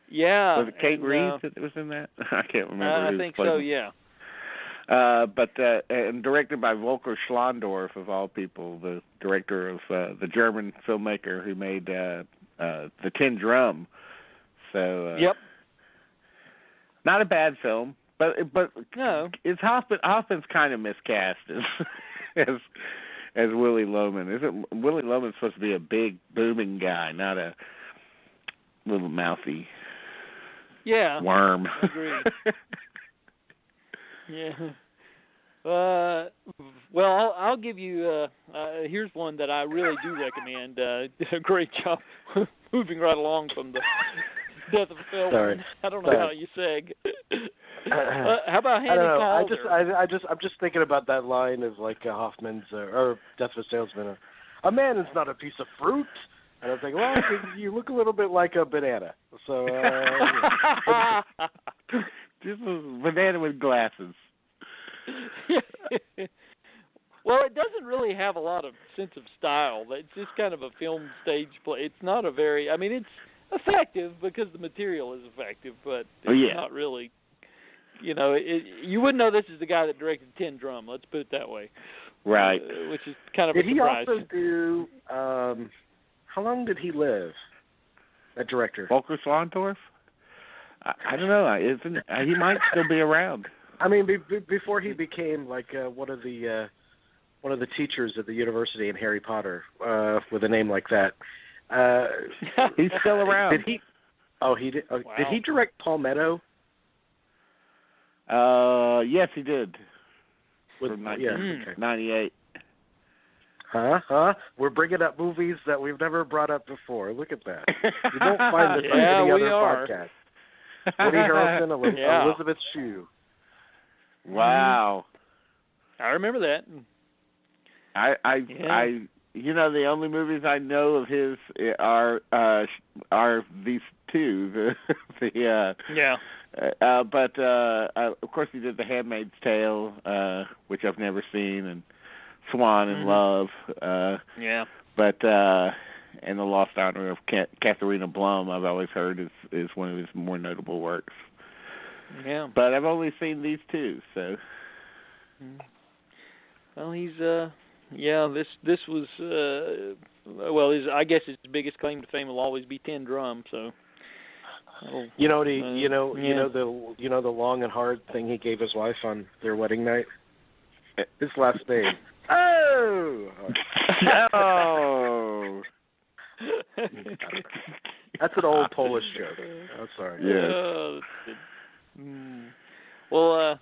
Yeah. Was it Kate Reed that was in that? I can't remember. I think so, yeah. And directed by Volker Schlondorf, of all people, the director of the German filmmaker who made The Tin Drum. So not a bad film, but no, it's Hoffman's kind of miscast as Willy Loman. Isn't Willy Loman supposed to be a big booming guy, not a little mouthy worm? Agreed. Yeah. Well, I'll give you. Here's one that I really do recommend. Did a great job moving right along from the Death of a Salesman. I don't know how you seg. How about Handy Calder? I'm just thinking about that line of like Hoffman's or Death of a Salesman. A man is not a piece of fruit. And I was like, well, you look a little bit like a banana. So just a banana with glasses. Well, it doesn't really have a lot of sense of style. It's just kind of a film stage play. It's not a very. I mean, it's effective because the material is effective, but it's not really. You wouldn't know this is the guy that directed Tin Drum. Let's put it that way. Right. Which is kind of a surprise. Did he also do? How long did he live? That director. Volker Schlondorf? I don't know. He might still be around. I mean, before he became like one of the teachers at the university in Harry Potter with a name like that. He's still around. Did he? Oh, he did. Wow. Did he direct Palmetto? Yes, he did. From 1998. Huh? We're bringing up movies that we've never brought up before. Look at that. You don't find this on any other podcast. Woody Harrelson, Elizabeth Shue. Wow. I remember that. The only movies I know of his are these two. But of course he did The Handmaid's Tale, which I've never seen, and Swan in Love. But and The Lost Honor of Katharina Blum, I've always heard is one of his more notable works. Yeah. But I've only seen these two, so. Well, he's this was I guess his biggest claim to fame will always be Tin Drum. So. You know the long and hard thing he gave his wife on their wedding night. His last name. Oh. That's an old Polish joke. I'm sorry. Yeah. Well,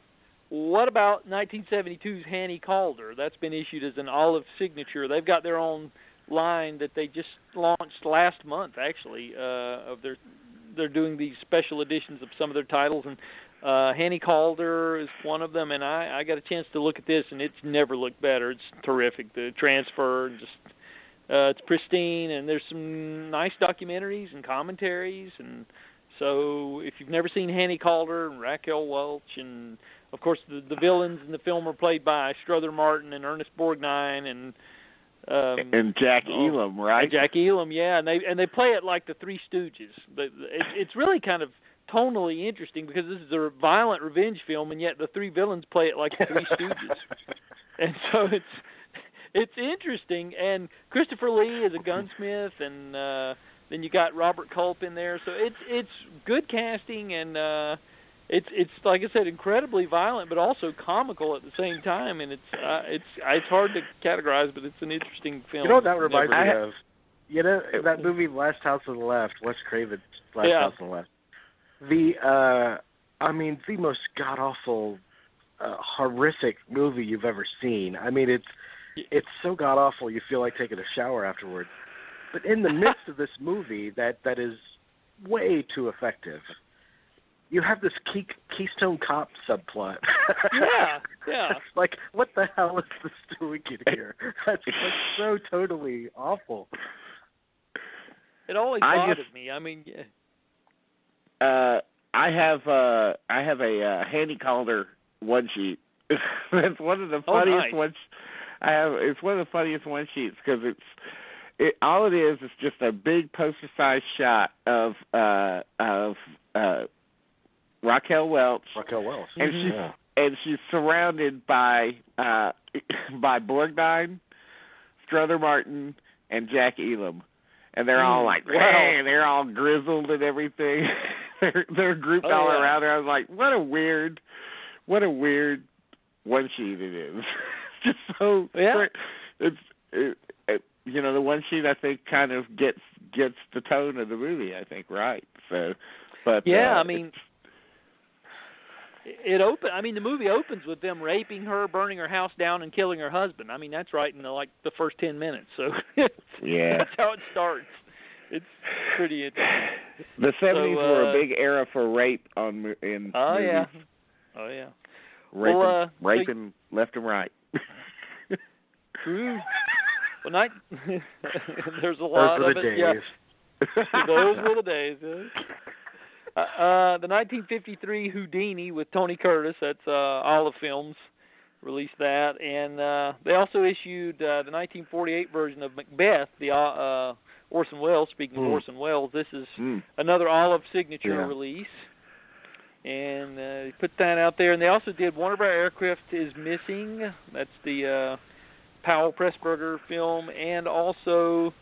what about 1972's Hanny Calder? That's been issued as an olive signature. They've got their own line that they just launched last month, actually. They're doing these special editions of some of their titles, and Hanny Calder is one of them, and I got a chance to look at this, and it's never looked better. It's terrific. The transfer, just it's pristine, and there's some nice documentaries and commentaries. And so if you've never seen Hanny Calder and Raquel Welch, and of course the villains in the film are played by Strother Martin and Ernest Borgnine and Jack Elam, right? Jack Elam, yeah, and they play it like the Three Stooges. It's really kind of tonally interesting because this is a violent revenge film, and yet the three villains play it like the Three Stooges. And so it's interesting. And Christopher Lee is a gunsmith, and then you got Robert Culp in there. So it's good casting, and it's like I said, incredibly violent, but also comical at the same time. And it's hard to categorize, but it's an interesting film. You know what that reminds me of? You know that movie Last House on the Left, Wes Craven's Last House on the Left. The most god-awful, horrific movie you've ever seen. I mean, it's so god-awful you feel like taking a shower afterwards. But in the midst of this movie that is way too effective, you have this Keystone Cop subplot. Yeah. It's like, what the hell is this doing in here? That's so totally awful. It always bothered me. I mean... I have a Handy Calder one sheet. It's one of the funniest ones. It's one of the funniest one sheets because all it is just a big poster-sized shot of Raquel Welch. And she's surrounded by Borgnine, Strother Martin, and Jack Elam. And they're all like, wow, they're all grizzled and everything. they're grouped all around her. I was like, what a weird one sheet it is. Just so the one sheet I think kind of gets the tone of the movie. I think right. So, but I mean. The movie opens with them raping her, burning her house down, and killing her husband. I mean, that's right in the first 10 minutes. So that's how it starts. It's pretty interesting. The 70s were a big era for rape in movies. Oh yeah. Raping left and right. True. Well, there's a lot of it. Yeah. Those were the days. The 1953 Houdini with Tony Curtis, that's Olive Films, released that. And they also issued the 1948 version of Macbeth, the Orson Welles. Speaking of Orson Welles, this is another Olive signature release. And they put that out there. And they also did One of Our Aircraft is Missing. That's the Powell Pressburger film. And also...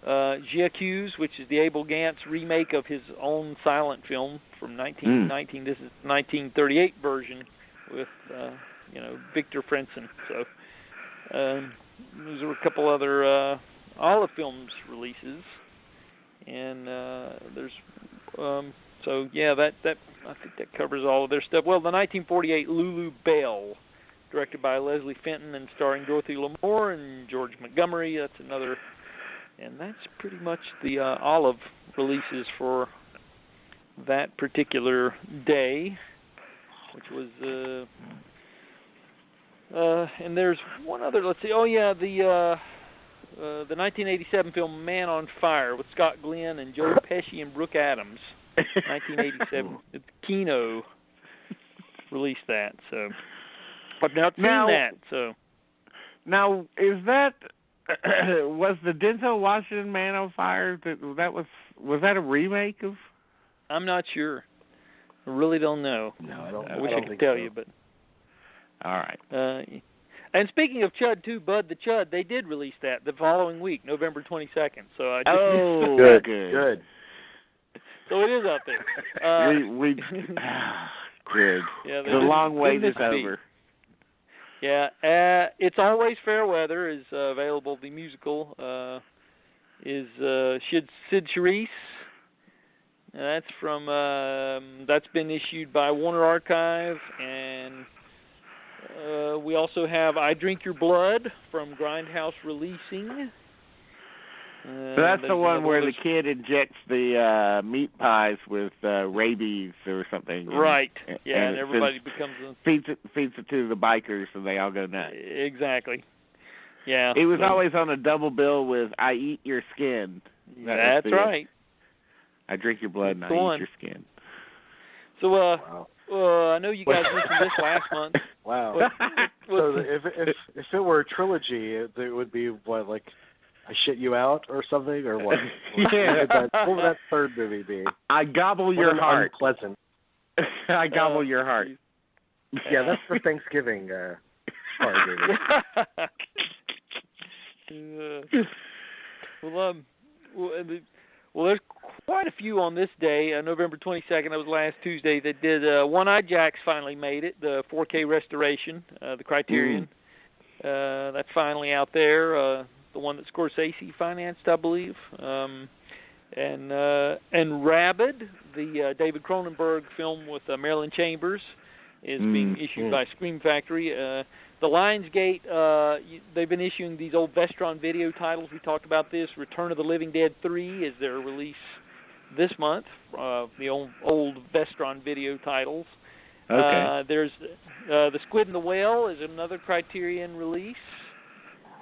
J'accuse, which is the Abel Gance remake of his own silent film from 1919. This is the 1938 version with, Victor Frentzen. So those are a couple other Olive Films releases, and there's that I think that covers all of their stuff. Well, the 1948 Lulu Bell, directed by Leslie Fenton and starring Dorothy Lamour and George Montgomery. That's another. And that's pretty much the Olive releases for that particular day, which was and there's one other. Let's see. Oh yeah, the 1987 film Man on Fire with Scott Glenn and Joe Pesci and Brooke Adams. 1987. Kino released that. So I've not seen that. So now is that. Was the Denzel Washington Man on Fire? Was that a remake of? I'm not sure. I really don't know. No, I wish I could tell you, but. All right. And speaking of Chud 2, Bud the Chud, they did release that the following week, November 22nd. So I just good. So it is out there. We good. Yeah, the long wait is over. Yeah, It's Always Fair Weather is available. The musical is Sid Charisse. That's from that's been issued by Warner Archive, and we also have I Drink Your Blood from Grindhouse Releasing, So that's the one where the kid injects the meat pies with rabies or something. Right. And and everybody feeds it to the bikers, and they all go nuts. Exactly. Yeah. It was always on a double bill with "I eat your skin." That's right. I drink your blood and I eat your skin. So, wow. I know you guys mentioned this last month. Wow. So if it were a trilogy, it would be what, like, I Shit You Out or something, or what? Yeah. What would that third movie be? I gobble your heart. Unpleasant. I gobble your heart. Yeah, that's the Thanksgiving part movie. Well, there's quite a few on this day, November 22nd. That was last Tuesday. That did One-Eyed Jack's finally made it, the 4K restoration, the Criterion. That's finally out there. The one that Scorsese financed, I believe. And Rabid, the David Cronenberg film with Marilyn Chambers, is being issued by Scream Factory. The Lionsgate, they've been issuing these old Vestron video titles. We talked about this. Return of the Living Dead 3 is their release this month, the old Vestron video titles. Okay. There's The Squid and the Whale is another Criterion release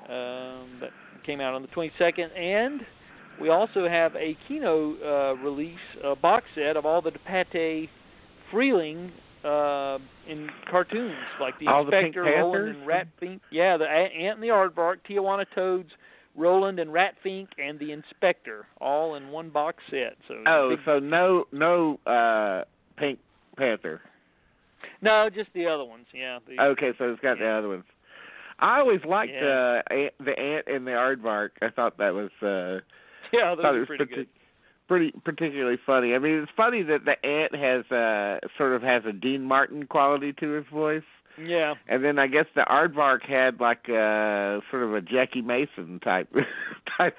that came out on the 22nd. And we also have a Kino release, a box set of all the DePatie Freeling in cartoons, like the all Inspector, the Roland and Ratfink. Yeah, the Ant and the Aardvark, Tijuana Toads, Roland and Ratfink, and the Inspector, all in one box set. So so no Pink Panther. No, just the other ones. Yeah. Okay, so it's got the other ones. I always liked the Ant and the Aardvark. I thought that was yeah, those are pretty good. Pretty particularly funny. I mean, it's funny that the Ant has sort of has a Dean Martin quality to his voice. Yeah. And then I guess the Aardvark had like sort of a Jackie Mason type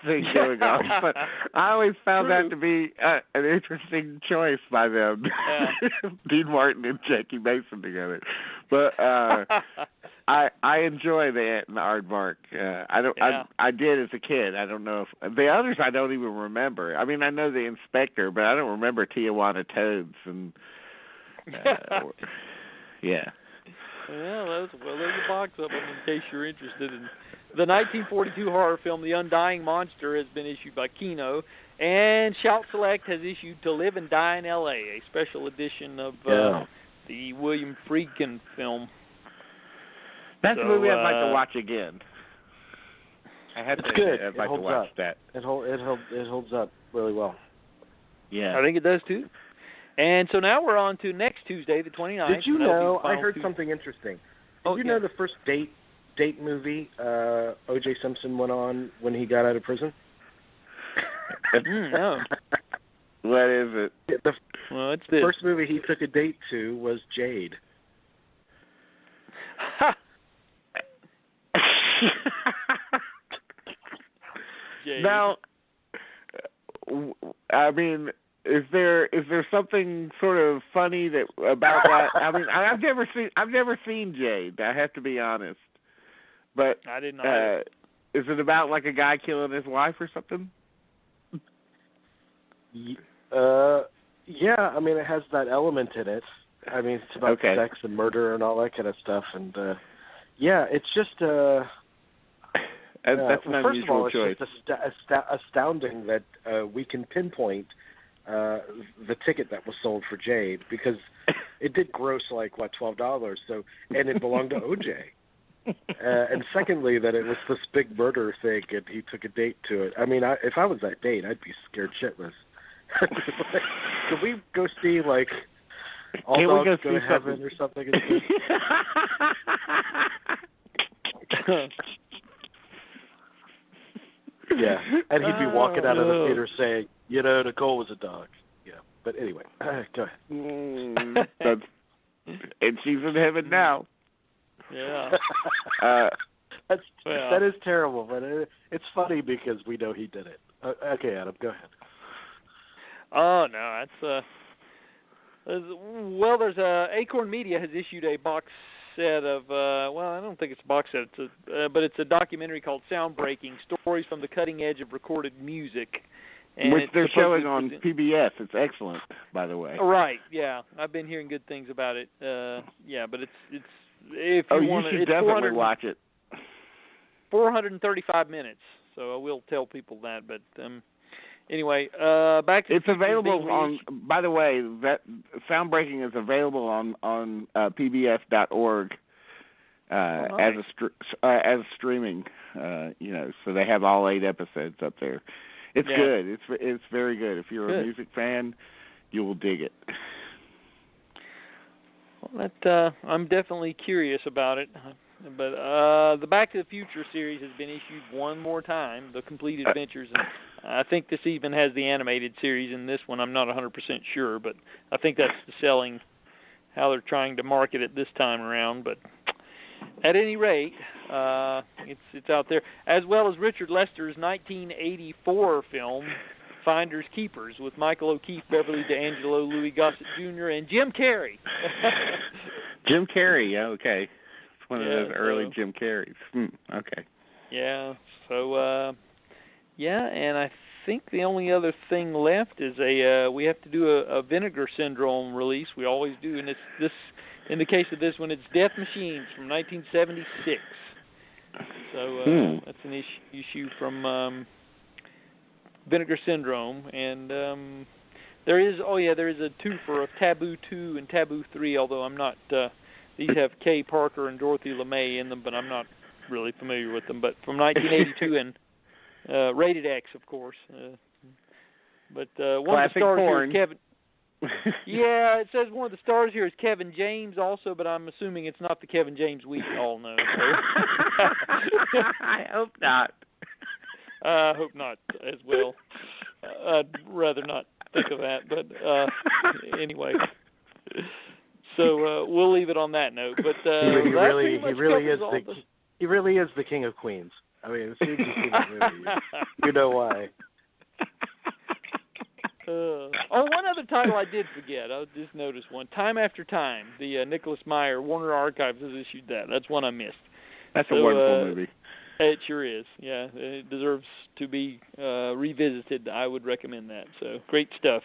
thing going on. But I always found that to be an interesting choice by them. Yeah. Dean Martin and Jackie Mason together. But I enjoy the Ant and the Aardvark. I did as a kid. I don't know if the others I don't even remember. I mean, I know the Inspector, but I don't remember Tijuana Toads and yeah. Yeah, there's a box of them in case you're interested in. The 1942 horror film The Undying Monster has been issued by Kino, and Shout Select has issued To Live and Die in L.A., a special edition of the William Friedkin film. That's a movie I'd like to watch again. It's good. I'd like to watch that. It holds up really well. Yeah, I think it does too. And so now we're on to next Tuesday, the 29th. Did you know? I heard something interesting. Did you know the first date movie O.J. Simpson went on when he got out of prison? No. What is it? The first movie he took a date to was Jade. Jade. Now, I mean, is there something sort of funny about that? I mean, I've never seen Jade. I have to be honest. But I didn't know. Is it about like a guy killing his wife or something? Yeah. I mean, it has that element in it. I mean, it's about sex and murder and all that kind of stuff. And yeah, it's just that's an unusual choice. It's just astounding that we can pinpoint the ticket that was sold for Jade, because it did gross like $12. So, and it belonged to OJ. And secondly, that it was this big murder thing, and he took a date to it. I mean, if I was that date, I'd be scared shitless. Could we go see like All Dogs Go to Heaven or something? Yeah, and he'd be walking out of the theater saying, you know, Nicole was a dog. Yeah, but anyway, go ahead. And she's in heaven now. Yeah. That is terrible, but it's funny because we know he did it. Okay, Adam, go ahead. Oh no, that's well. There's Acorn Media has issued a box set of I don't think it's a box set, but it's a documentary called Sound Breaking: Stories from the Cutting Edge of Recorded Music. And which they're showing on PBS. It's excellent, by the way. Right, yeah. I've been hearing good things about it. But it's if you want to, you should definitely watch it. 435 minutes, so I will tell people that. But anyway, back to it's available on. By the way, that Soundbreaking is available on PBS.org as a streaming. So they have all 8 episodes up there. It's good. It's very good. If you're a music fan, you will dig it. Well, I'm definitely curious about it. But the Back to the Future series has been issued one more time, The Complete Adventures, and I think this even has the animated series in this one. I'm not 100% sure, but I think that's how they're trying to market it this time around. But at any rate, it's out there, as well as Richard Lester's 1984 film, Finders Keepers, with Michael O'Keefe, Beverly D'Angelo, Louis Gossett Jr., and Jim Carrey. Jim Carrey, okay. It's one of those early Jim Carreys. Okay. Yeah, so, and I think the only other thing left is we have to do a Vinegar Syndrome release. We always do, and it's this. In the case of this one, it's Death Machines from 1976. So that's an issue from Vinegar Syndrome, and there is a twofer of Taboo 2 and Taboo 3. Although I'm not, these have Kay Parker and Dorothy LeMay in them, but I'm not really familiar with them. But from 1982 and Rated X, of course. But one of the stars here is Kevin. Yeah, it says one of the stars here is Kevin James also, but I'm assuming it's not the Kevin James we all know. So. I hope not. I hope not as well. I'd rather not think of that, but anyway. So we'll leave it on that note. But he really is the King of Queens. I mean, as soon as you see the movie, you know why. One other title I did forget. I just noticed one. Time After Time. The Nicholas Meyer Warner Archives has issued that. That's one I missed. That's a wonderful movie. It sure is. Yeah, it deserves to be revisited. I would recommend that. So great stuff.